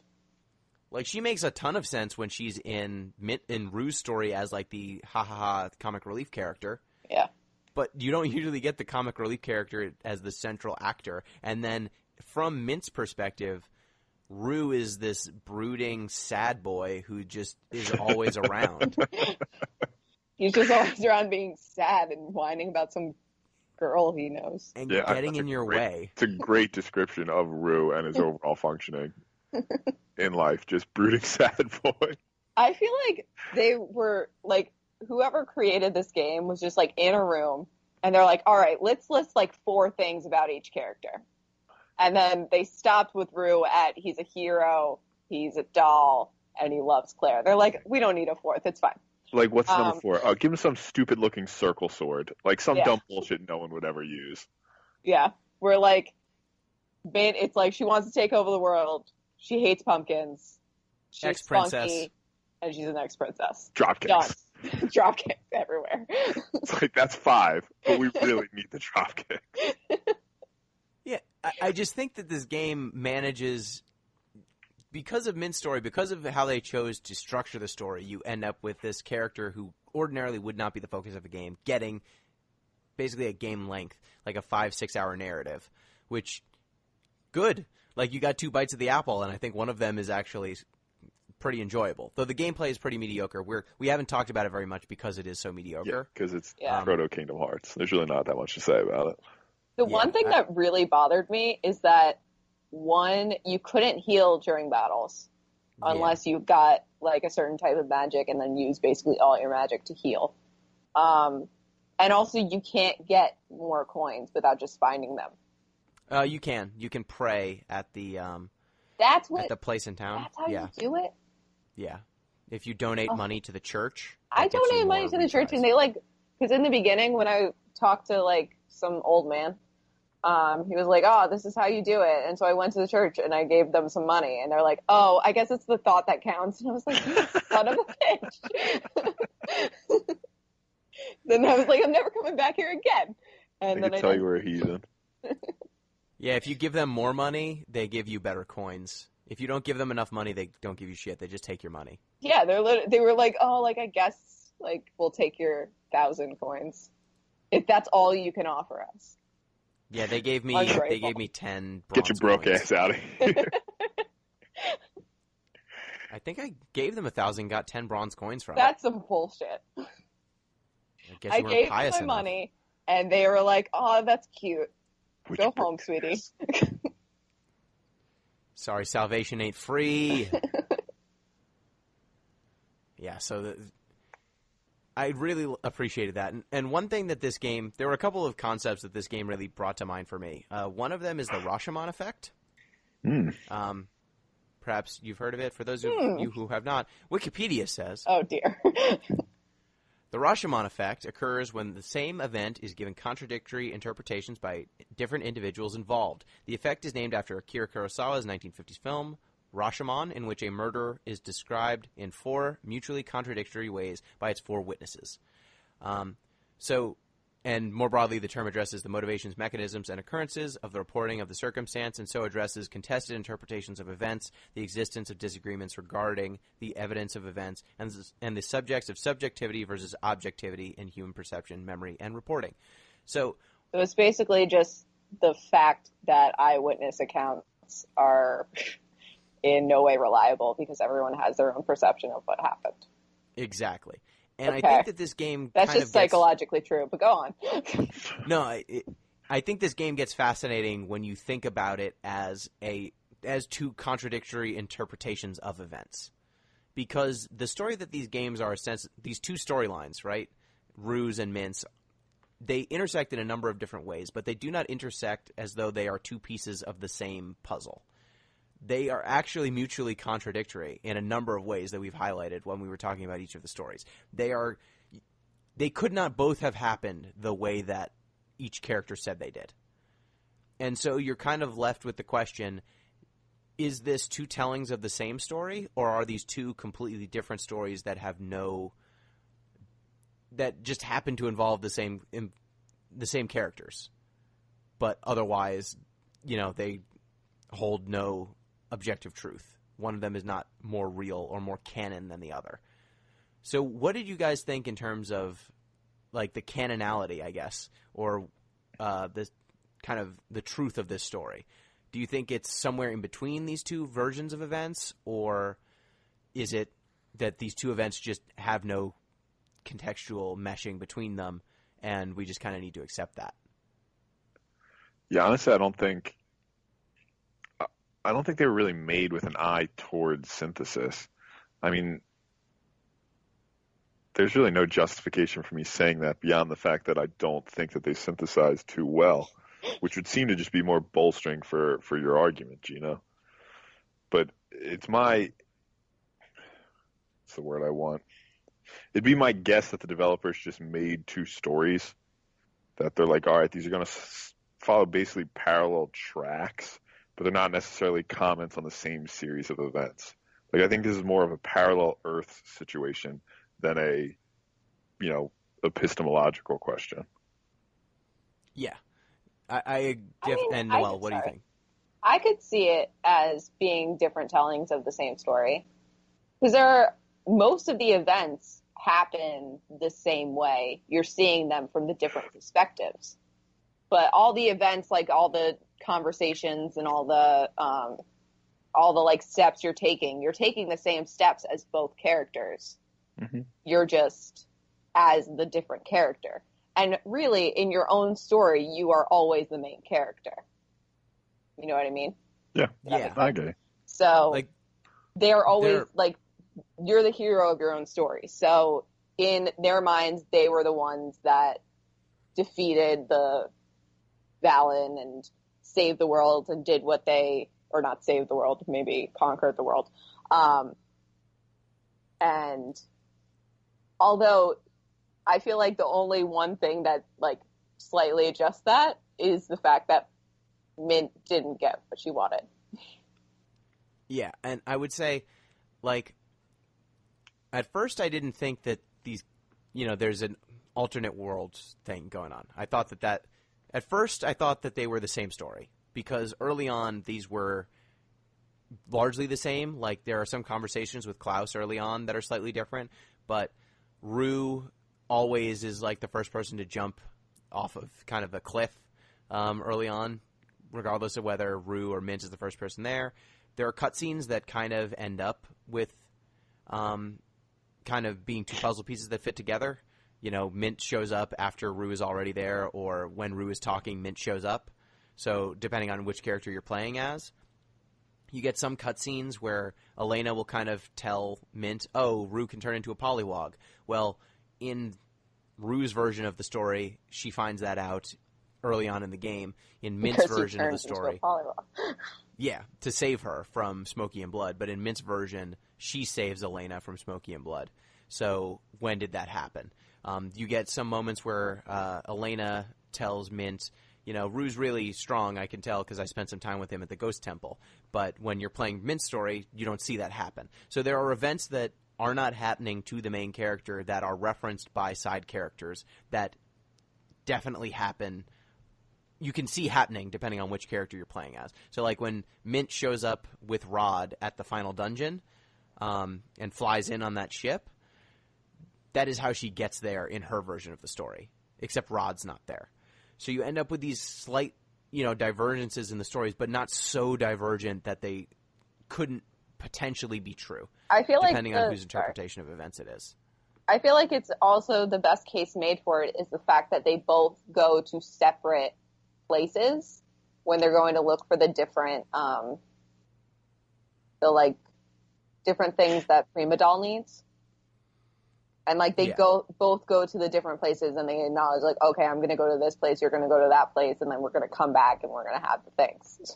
Like, she makes a ton of sense when she's in Rue's story as, like, the ha-ha-ha comic relief character. Yeah. But you don't usually get the comic relief character as the central actor. And then, from Mint's perspective, Rue is this brooding, sad boy who just is always around. He's just always around being sad and whining about some girl he knows. And getting in your way. It's a great description of Rue and his overall functioning in life. Just brooding, sad boy. I feel like they were, like, whoever created this game was just, like, in a room, and they're like, all right, let's list, like, 4 things about each character. And then they stopped with Rue at he's a hero, he's a doll, and he loves Claire. They're like, we don't need a 4th, it's fine. Like, what's number 4? Give him some stupid-looking circle sword. Like, some dumb bullshit no one would ever use. Yeah. Where, like, it's like she wants to take over the world. She hates pumpkins. She's ex-princess. spunky, and she's an ex-princess. Dropkicks. Dropkicks everywhere. It's like, that's 5, but we really need the dropkick. Yeah, I just think that this game manages... Because of Mint's story, because of how they chose to structure the story, you end up with this character who ordinarily would not be the focus of a game, getting basically a game length, like a 5-6 hour narrative, which, good. Like, you got 2 bites of the apple, and I think one of them is actually pretty enjoyable. Though the gameplay is pretty mediocre. We haven't talked about it very much because it is so mediocre. Yeah, because it's Proto Kingdom Hearts. There's really not that much to say about it. The one thing that really bothered me is that you couldn't heal during battles unless you got, like, a certain type of magic and then use basically all your magic to heal. And also, you can't get more coins without just finding them. You can. You can pray at the at the place in town. That's how you do it? Yeah. If you donate money to the church. I donated money to the church, and they, like, because in the beginning when I talked to, like, some old man, he was like, oh, this is how you do it. And so I went to the church and I gave them some money. And they're like, oh, I guess it's the thought that counts. And I was like, you son of a bitch. Then I was like, I'm never coming back here again. And then I tell you we're a heathen. Yeah, if you give them more money, they give you better coins. If you don't give them enough money, they don't give you shit. They just take your money. Yeah, they were like, oh, like, I guess, like, we'll take your 1,000 coins if that's all you can offer us. Yeah, they gave me 10 bronze Get your broke coins. ass out of here. I think I gave them 1,000, got 10 bronze coins from That's some bullshit. I gave them my money, and they were like, oh, that's cute. Go home, sweetie. Sorry, salvation ain't free. Yeah, so I really appreciated that. And one thing that this game, there were a couple of concepts that this game really brought to mind for me. One of them is the Rashomon effect. Perhaps you've heard of it. For those of you who have not, Wikipedia says. Oh, dear. The Rashomon effect occurs when the same event is given contradictory interpretations by different individuals involved. The effect is named after Akira Kurosawa's 1950s film, Rashomon, in which a murder is described in 4 mutually contradictory ways by its 4 witnesses. And more broadly, the term addresses the motivations, mechanisms, and occurrences of the reporting of the circumstance, and so addresses contested interpretations of events, the existence of disagreements regarding the evidence of events, and the subjects of subjectivity versus objectivity in human perception, memory, and reporting. So it's basically just the fact that eyewitness accounts are in no way reliable because everyone has their own perception of what happened. Exactly. And okay. I think that this game That's kind just of gets... psychologically true, but go on. No, I think this game gets fascinating when you think about it as 2 contradictory interpretations of events. Because the story that these games are, these 2 storylines, right, Rue's and Mint's, they intersect in a number of different ways, but they do not intersect as though they are 2 pieces of the same puzzle. They are actually mutually contradictory in a number of ways that we've highlighted when we were talking about each of the stories. They could not both have happened the way that each character said they did. And so you're kind of left with the question, is this 2 tellings of the same story, or are these 2 completely different stories that have that just happen to involve the same characters, but otherwise, they hold no objective truth. One of them is not more real or more canon than the other. So what did you guys think in terms of like the canonality, I guess, or the kind of the truth of this story? Do you think it's somewhere in between these 2 versions of events, or is it that these 2 events just have no contextual meshing between them and we just kind of need to accept that? Yeah, honestly, I don't think they were really made with an eye towards synthesis. I mean, there's really no justification for me saying that beyond the fact that I don't think that they synthesized too well, which would seem to just be more bolstering for your argument, Gino. But it's what's the word I want? It'd be my guess that the developers just made 2 stories that they're like, all right, these are going to follow basically parallel tracks, but they're not necessarily comments on the same series of events. Like, I think this is more of a parallel Earth situation than a, epistemological question. Yeah. And Noelle, what do you think? I could see it as being different tellings of the same story. Because most of the events happen the same way. You're seeing them from the different perspectives. But all the events, like all the conversations and all the like steps you're taking the same steps as both characters. Mm-hmm. You're just as the different character. And really, in your own story, you are always the main character. You know what I mean? Yeah. I agree. So they're always like, you're the hero of your own story. So in their minds, they were the ones that defeated the Valen and saved the world and did what or not saved the world, maybe conquered the world. And although I feel like the only one thing that like slightly adjusts that is the fact that Mint didn't get what she wanted. Yeah, and I would say, like, at first I didn't think that these, there's an alternate world thing going on. I thought at first I thought that they were the same story, because early on these were largely the same. Like, there are some conversations with Klaus early on that are slightly different, but Rue always is like the first person to jump off of kind of a cliff early on, regardless of whether Rue or Mint is the first person there. There are cutscenes that kind of end up with kind of being 2 puzzle pieces that fit together. Mint shows up after Rue is already there, or when Rue is talking, Mint shows up. So depending on which character you're playing as, you get some cutscenes where Elena will kind of tell Mint, oh, Rue can turn into a polywog. Well, in Rue's version of the story, she finds that out early on in the game. In Mint's version of the story, yeah, to save her from Smokey and Blood. But in Mint's version, she saves Elena from Smokey and Blood. So when did that happen? You get some moments where Elena tells Mint, you know, Rue's really strong, I can tell, because I spent some time with him at the Ghost Temple. But when you're playing Mint's story, you don't see that happen. So there are events that are not happening to the main character that are referenced by side characters that definitely happen. You can see happening depending on which character you're playing as. So like when Mint shows up with Rod at the final dungeon and flies in on that ship, that is how she gets there in her version of the story, except Rod's not there. So you end up with these slight, you know, divergences in the stories, but not so divergent that they couldn't potentially be true. I feel depending on whose interpretation of events it is. I feel like it's also the best case made for it is the fact that they both go to separate places when they're going to look for the different, different things that Prima Doll needs. And, like, they both go to the different places, and they acknowledge, like, okay, I'm going to go to this place, you're going to go to that place, and then we're going to come back, and we're going to have the things.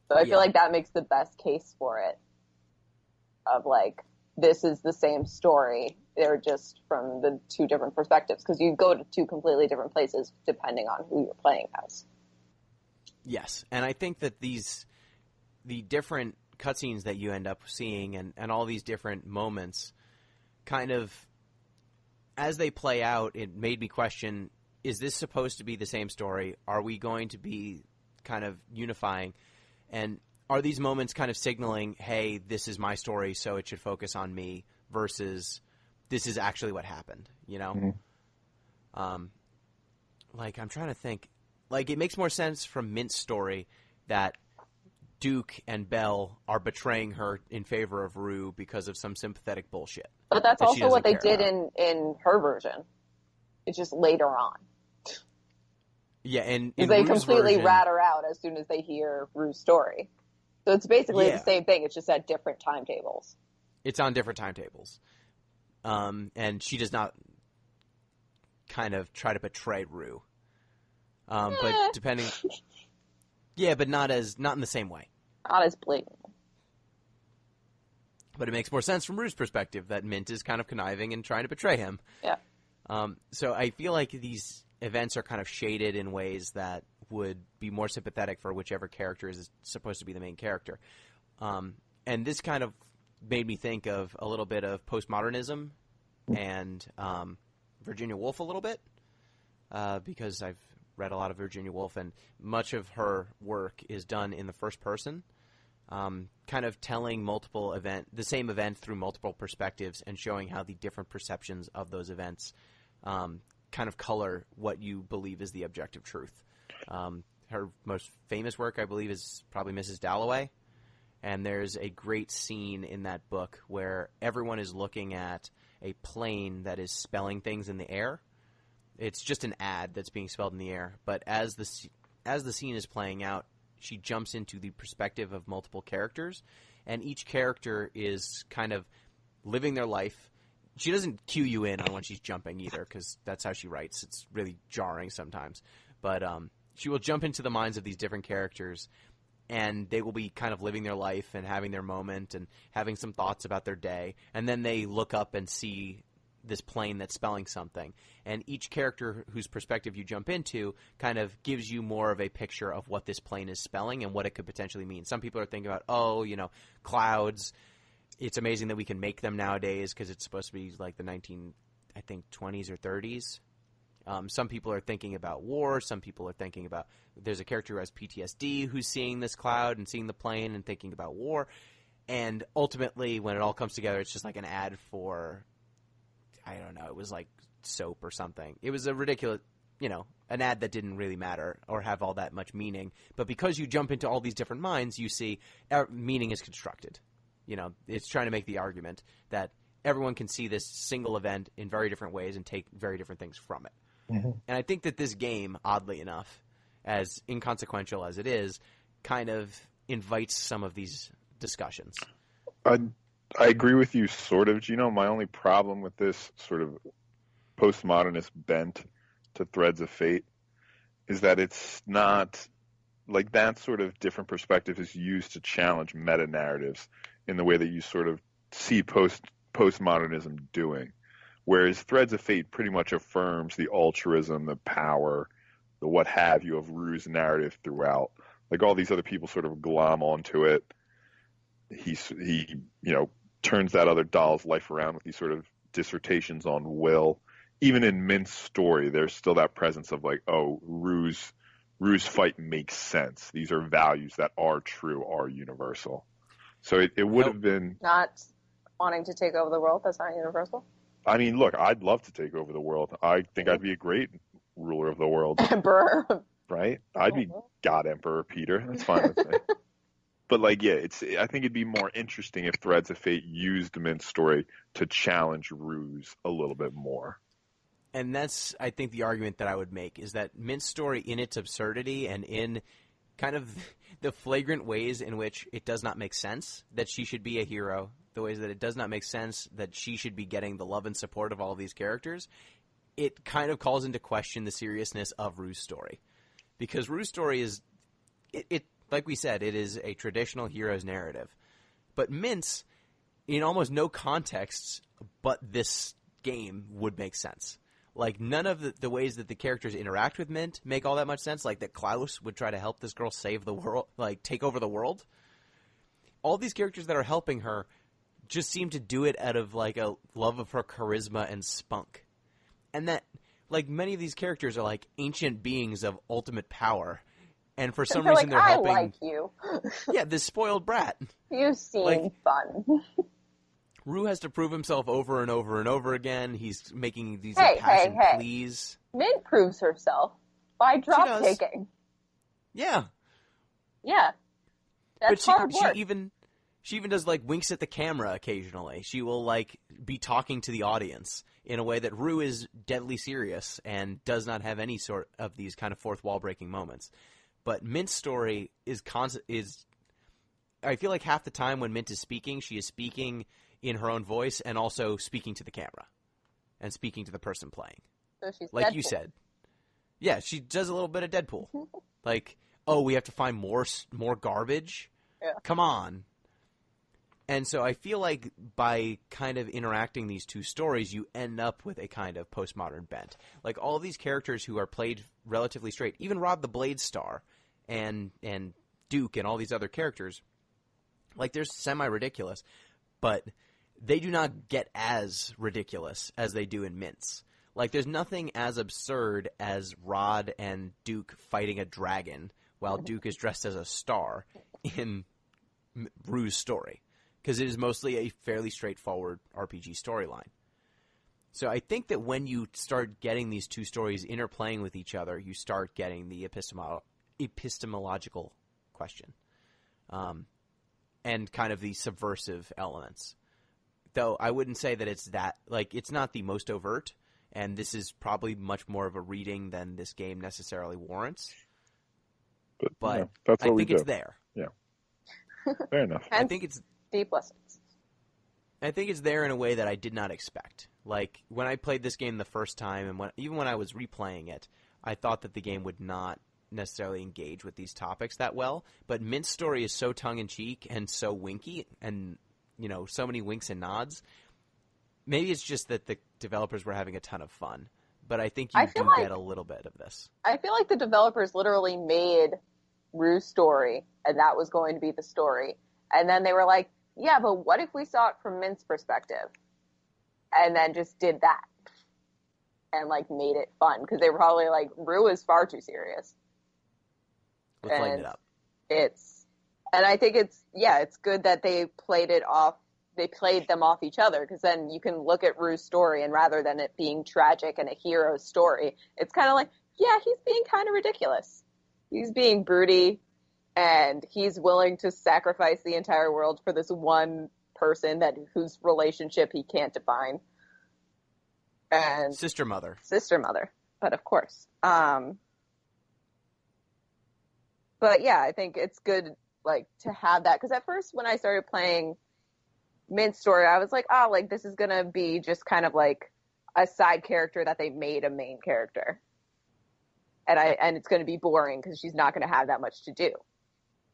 So I feel like that makes the best case for it. Of, like, this is the same story. They're just from the two different perspectives. Because you go to two completely different places depending on who you're playing as. Yes. And I think that the different cutscenes that you end up seeing and all these different moments kind of, as they play out, it made me question, is this supposed to be the same story? Are we going to be kind of unifying? And are these moments kind of signaling, hey, this is my story, so it should focus on me, versus this is actually what happened, you know? Mm-hmm. Like, I'm trying to think. Like, it makes more sense from Mint's story that Duke and Belle are betraying her in favor of Rue because of some sympathetic bullshit. But that's also what they did in her version. It's just later on. Yeah, and they completely rat her out as soon as they hear Rue's story. So it's basically the same thing. It's just at different timetables. It's on different timetables. And she does not kind of try to betray Rue. But depending... Yeah, but not in the same way. Not as blatant. But it makes more sense from Rue's perspective that Mint is kind of conniving and trying to betray him. Yeah. So I feel like these events are kind of shaded in ways that would be more sympathetic for whichever character is supposed to be the main character. And this kind of made me think of a little bit of postmodernism and Virginia Woolf a little bit, because I've read a lot of Virginia Woolf, and much of her work is done in the first person, kind of telling the same event through multiple perspectives and showing how the different perceptions of those events kind of color what you believe is the objective truth. Her most famous work, I believe, is probably Mrs. Dalloway, and there's a great scene in that book where everyone is looking at a plane that is spelling things in the air. It's just an ad that's being spelled in the air, but as the scene is playing out, she jumps into the perspective of multiple characters, and each character is kind of living their life. She doesn't cue you in on when she's jumping either, because that's how she writes. It's really jarring sometimes. But she will jump into the minds of these different characters, and they will be kind of living their life and having their moment and having some thoughts about their day, and then they look up and see this plane that's spelling something. And each character whose perspective you jump into kind of gives you more of a picture of what this plane is spelling and what it could potentially mean. Some people are thinking about, clouds. It's amazing that we can make them nowadays because it's supposed to be like the 20s or 30s. Some people are thinking about war. Some people are thinking about, there's a character who has PTSD who's seeing this cloud and seeing the plane and thinking about war. And ultimately, when it all comes together, it's just like an ad for, I don't know, it was like soap or something. It was a ridiculous, an ad that didn't really matter or have all that much meaning. But because you jump into all these different minds, you see meaning is constructed. It's trying to make the argument that everyone can see this single event in very different ways and take very different things from it. Mm-hmm. And I think that this game, oddly enough, as inconsequential as it is, kind of invites some of these discussions. I agree with you, sort of, Gino. My only problem with this sort of postmodernist bent to Threads of Fate is that it's not like that sort of different perspective is used to challenge meta narratives in the way that you sort of see postmodernism doing. Whereas Threads of Fate pretty much affirms the altruism, the power, the what have you of Rue's narrative throughout. Like all these other people sort of glom onto it. He turns that other doll's life around with these sort of dissertations on will. Even in Mint's story, there's still that presence of like, oh, Rue's fight makes sense. These are values that are true, are universal. So it would have been... Not wanting to take over the world, that's not universal? I mean, look, I'd love to take over the world. I think I'd be a great ruler of the world. Emperor. Right? I'd be God Emperor Peter. That's fine with me. But like, yeah, I think it'd be more interesting if Threads of Fate used Mint's story to challenge Rue's a little bit more. And that's, I think, the argument that I would make, is that Mint's story, in its absurdity and in kind of the flagrant ways in which it does not make sense that she should be a hero, the ways that it does not make sense that she should be getting the love and support of all of these characters, it kind of calls into question the seriousness of Rue's story. Because Rue's story is, it like we said, it is a traditional hero's narrative. But Mint's, in almost no contexts but this game, would make sense. Like, none of the ways that the characters interact with Mint make all that much sense. Like, that Klaus would try to help this girl save the world, like, take over the world. All these characters that are helping her just seem to do it out of, like, a love of her charisma and spunk. And that, like, many of these characters are, like, ancient beings of ultimate power. And for some reason they're helping... I like you. Yeah, this spoiled brat. You seem fun. Rue has to prove himself over and over and over again. He's making these impassioned pleas. Mint proves herself by drop taking. Yeah. Yeah. That's hard work. She even does, like, winks at the camera occasionally. She will, like, be talking to the audience in a way that Rue is deadly serious and does not have any sort of these kind of fourth wall breaking moments. But Mint's story is I feel like half the time when Mint is speaking, she is speaking in her own voice and also speaking to the camera and speaking to the person playing. So she's like Deadpool. You said. Yeah, she does a little bit of Deadpool. Like, oh, we have to find more garbage? Yeah. Come on. And so I feel like by kind of interacting these two stories, you end up with a kind of postmodern bent. Like, all these characters who are played relatively straight, even Rod the Blade Star and Duke and all these other characters, like, they're semi-ridiculous, but they do not get as ridiculous as they do in Mint's. Like, there's nothing as absurd as Rod and Duke fighting a dragon while Duke is dressed as a star in Rue's story, because it is mostly a fairly straightforward RPG storyline. So I think that when you start getting these two stories interplaying with each other, you start getting the epistemological question, and kind of the subversive elements. Though I wouldn't say that it's not the most overt, and this is probably much more of a reading than this game necessarily warrants. But yeah, I think it's there. Yeah. Fair enough. I think it's deep lessons. I think it's there in a way that I did not expect. Like, when I played this game the first time, and even when I was replaying it, I thought that the game would not necessarily engage with these topics that well. But Mint's story is so tongue-in-cheek and so winky, and, you know, so many winks and nods. Maybe it's just that the developers were having a ton of fun. But I think you get a little bit of this. I feel like the developers literally made Rue's story, and that was going to be the story. And then they were like, yeah, but what if we saw it from Mint's perspective? And then just did that. And, like, made it fun. Because they were probably like, Rue is far too serious. Let's lighten it up. And I think it's good that they played them off each other, because then you can look at Rue's story, and rather than it being tragic and a hero's story, it's kind of like, yeah, he's being kind of ridiculous. He's being broody, and he's willing to sacrifice the entire world for this one person whose relationship he can't define. And Sister mother. But of course. But yeah, I think it's good, like, to have that. Because at first, when I started playing Mint's story, I was like, oh, like, this is going to be just kind of like a side character that they made a main character. And it's going to be boring because she's not going to have that much to do.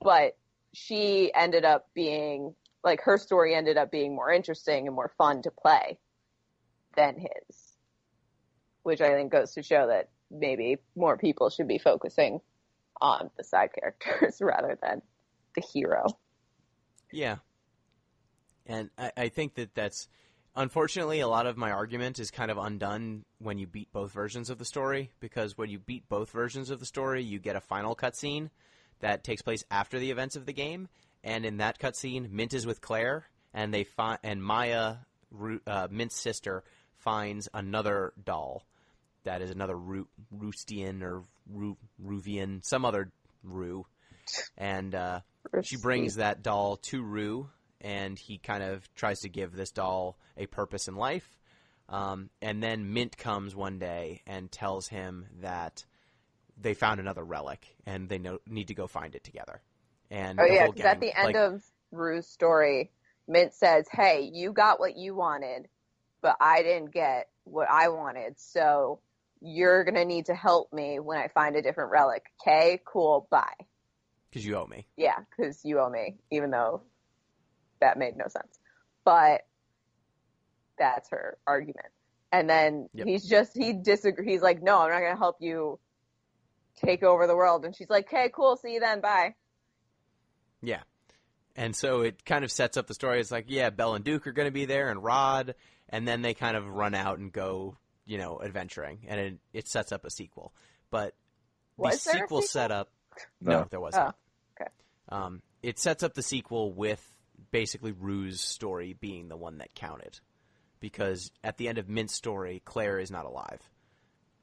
But she ended up being, like, her story ended up being more interesting and more fun to play than his. Which I think goes to show that maybe more people should be focusing on the side characters rather than the hero. Yeah. And I think that's, unfortunately, a lot of my argument is kind of undone when you beat both versions of the story, because when you beat both versions of the story, you get a final cutscene that takes place after the events of the game, and in that cutscene, Mint is with Claire, and and Maya, Mint's sister, finds another doll that is another Roostian or Ruvian, some other Rue, and she brings that doll to Rue, and he kind of tries to give this doll a purpose in life. And then Mint comes one day and tells him that they found another relic, and they need to go find it together. And because at the end of Rue's story, Mint says, hey, you got what you wanted, but I didn't get what I wanted, so you're going to need to help me when I find a different relic. Okay, cool, bye. Because you owe me. Yeah, because you owe me, even though that made no sense. But that's her argument. And then he disagrees. He's like, no, I'm not going to help you take over the world. And she's like, okay, cool, see you then, bye. Yeah. And so it kind of sets up the story. It's like, yeah, Belle and Duke are going to be there, and Rod, and then they kind of run out and go, adventuring, and it sets up a sequel. But the sequel setup... No, there wasn't. Oh, okay. It sets up the sequel with basically Rue's story being the one that counted. Because at the end of Mint's story, Claire is not alive.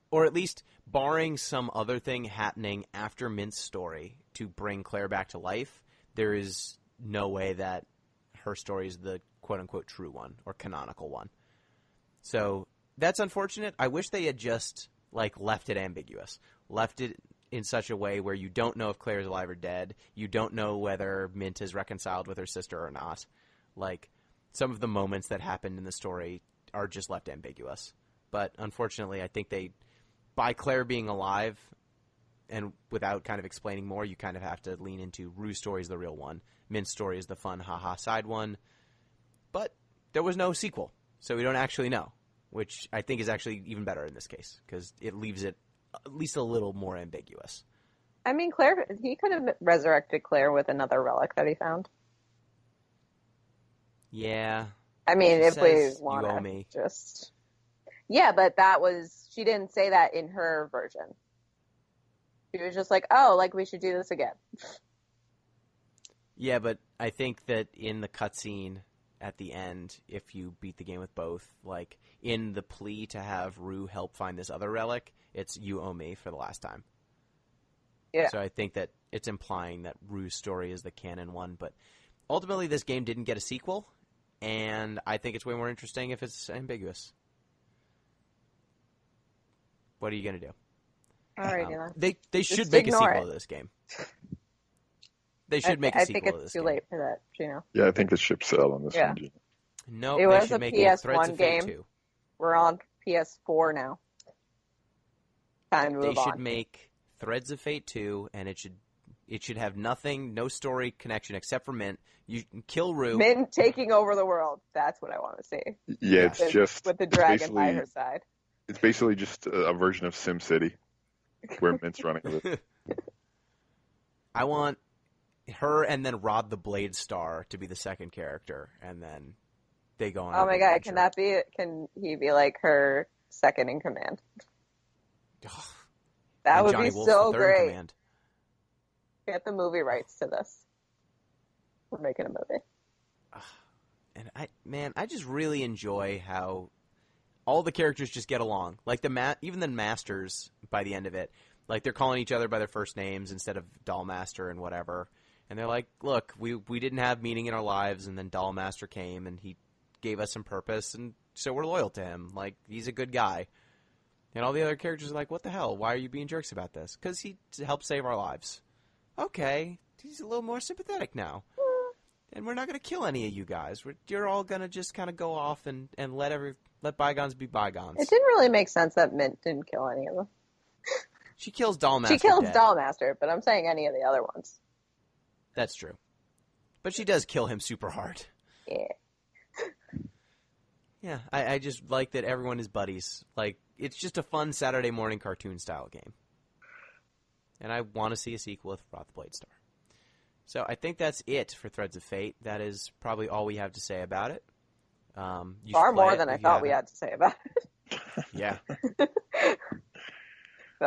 Or at least, barring some other thing happening after Mint's story to bring Claire back to life, there is no way that her story is the quote-unquote true one, or canonical one. So, that's unfortunate. I wish they had just, left it ambiguous. Left it in such a way where you don't know if Claire is alive or dead. You don't know whether Mint is reconciled with her sister or not. Some of the moments that happened in the story are just left ambiguous. But unfortunately, I think by Claire being alive, and without kind of explaining more, you kind of have to lean into Rue's story is the real one. Mint's story is the fun, haha side one. But there was no sequel, so we don't actually know, which I think is actually even better in this case, because it leaves it at least a little more ambiguous. I mean, Claire, he could have resurrected Claire with another relic that he found. Yeah. I mean, if we want to just... Yeah, but she didn't say that in her version. She was just like, oh, we should do this again. Yeah, but I think that in the cutscene at the end, if you beat the game with both, in the plea to have Rue help find this other relic, it's you owe me for the last time. Yeah. So I think that it's implying that Rue's story is the canon one, but ultimately this game didn't get a sequel, and I think it's way more interesting if it's ambiguous. What are you going to do? All right, They should make a sequel to this game. They should make a sequel to this game. I think it's too late for that, Gino. Yeah, I think the ship sailed on this one, Gino. No, it was a PS1 game. 2. We're on PS4 now. Time to move on. They should make Threads of Fate 2, and it should have nothing, no story connection except for Mint. You can kill Rue. Mint taking over the world. That's what I want to see. Yeah, it's just... With the dragon by her side. It's basically just a version of SimCity, where Mint's running with it. I want her and then Rod the Blade Star to be the second character, and then they go on. Oh my god, adventure. can that be? Can he be her second in command? That would be so great. Get the movie rights to this. We're making a movie. And I just really enjoy how all the characters just get along. Even the masters by the end of it, they're calling each other by their first names instead of Dollmaster and whatever. And they're like, look, we didn't have meaning in our lives, and then Dollmaster came, and he gave us some purpose, and so we're loyal to him. He's a good guy. And all the other characters are like, what the hell? Why are you being jerks about this? Because he helped save our lives. okay, he's a little more sympathetic now. And we're not going to kill any of you guys. You're all going to just kind of go off and let bygones be bygones. It didn't really make sense that Mint didn't kill any of them. She kills Dollmaster. She kills dead. Dollmaster, but I'm saying any of the other ones. That's true. But she does kill him super hard. Yeah. Yeah, I just like that everyone is buddies. Like, it's just a fun Saturday morning cartoon-style game. And I want to see a sequel with Wrath the Blade Star. So I think that's it for Threads of Fate. That is probably all we have to say about it. Far more than I thought we had to say about it. Yeah. But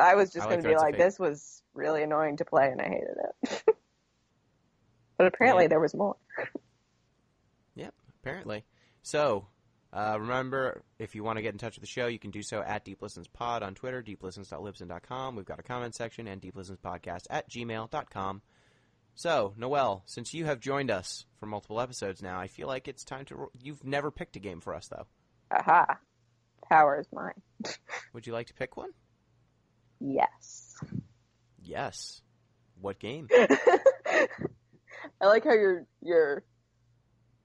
I was just going to be Threads of like, Fate. this was really annoying to play, and I hated it. But apparently there was more. Yep, apparently. So, remember, if you want to get in touch with the show, you can do so at DeepListensPod on Twitter, deeplistens.libsyn.com. We've got a comment section, and deeplistenspodcast@gmail.com. So, Noelle, since you have joined us for multiple episodes now, I feel like it's time to... You've never picked a game for us, though. Aha. Power is mine. Would you like to pick one? Yes. Yes. What game? I like how you're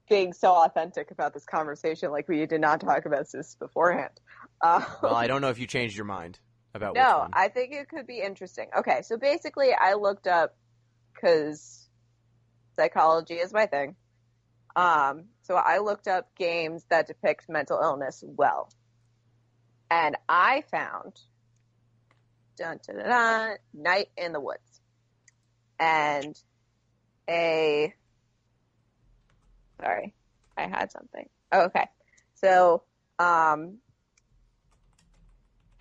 being so authentic about this conversation, like we did not talk about this beforehand. Well, I don't know if you changed your mind about which No, one. I think it could be interesting. Okay, so basically I looked up, because psychology is my thing, so I looked up games that depict mental illness well. And I found Night in the Woods. And sorry, I had something. Oh, okay. So,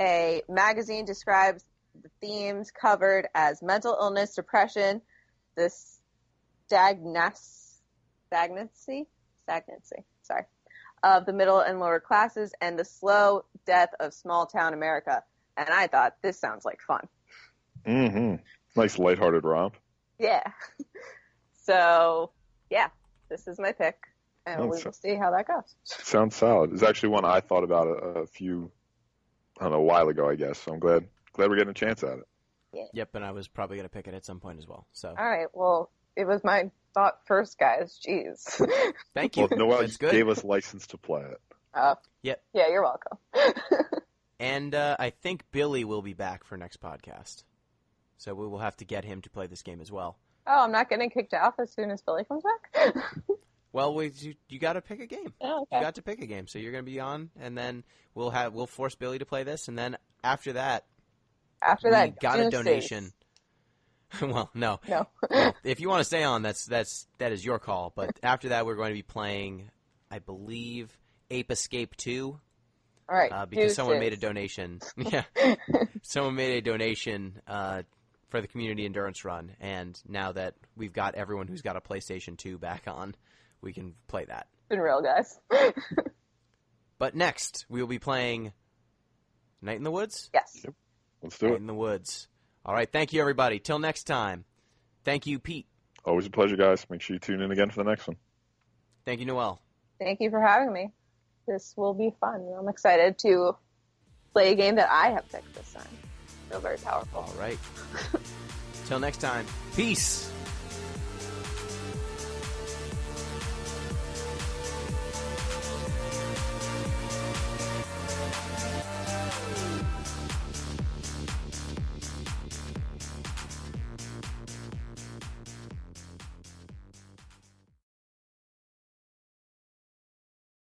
a magazine describes the themes covered as mental illness, depression, the stagnancy, of the middle and lower classes, and the slow death of small town America. And I thought, this sounds like fun. Mm-hmm. Nice lighthearted romp. Yeah. So, yeah, this is my pick, and we will see how that goes. Sounds solid. It's actually one I thought about a while ago, I guess. So I'm glad we're getting a chance at it. Yeah. Yep, and I was probably going to pick it at some point as well. So. All right, well, it was my thought first, guys. Jeez. Thank you. Well, Noelle That's good. gave us license to play it. Yep. Yeah, you're welcome. And I think Billy will be back for next podcast. So we will have to get him to play this game as well. Oh, I'm not getting kicked off as soon as Billy comes back? Well, you got to pick a game. Oh, okay. You got to pick a game. So you're going to be on, and then we'll force Billy to play this, and then after that, we got a donation. Well, no. No. Well, if you want to stay on, that is your call. But after that, we're going to be playing, I believe, Ape Escape 2. All right. Because someone made a donation. Yeah. Someone made a donation for the community endurance run, and now that we've got everyone who's got a PlayStation 2 back on, we can play that. Been real, guys. But next, we will be playing Night in the Woods? Yes. Yep. Let's do Night it. in the Woods. All right, thank you, everybody. Till next time. Thank you, Pete. Always a pleasure, guys. Make sure you tune in again for the next one. Thank you, Noelle. Thank you for having me. This will be fun. I'm excited to play a game that I have picked this time. I feel very powerful. All right. Till next time. Peace.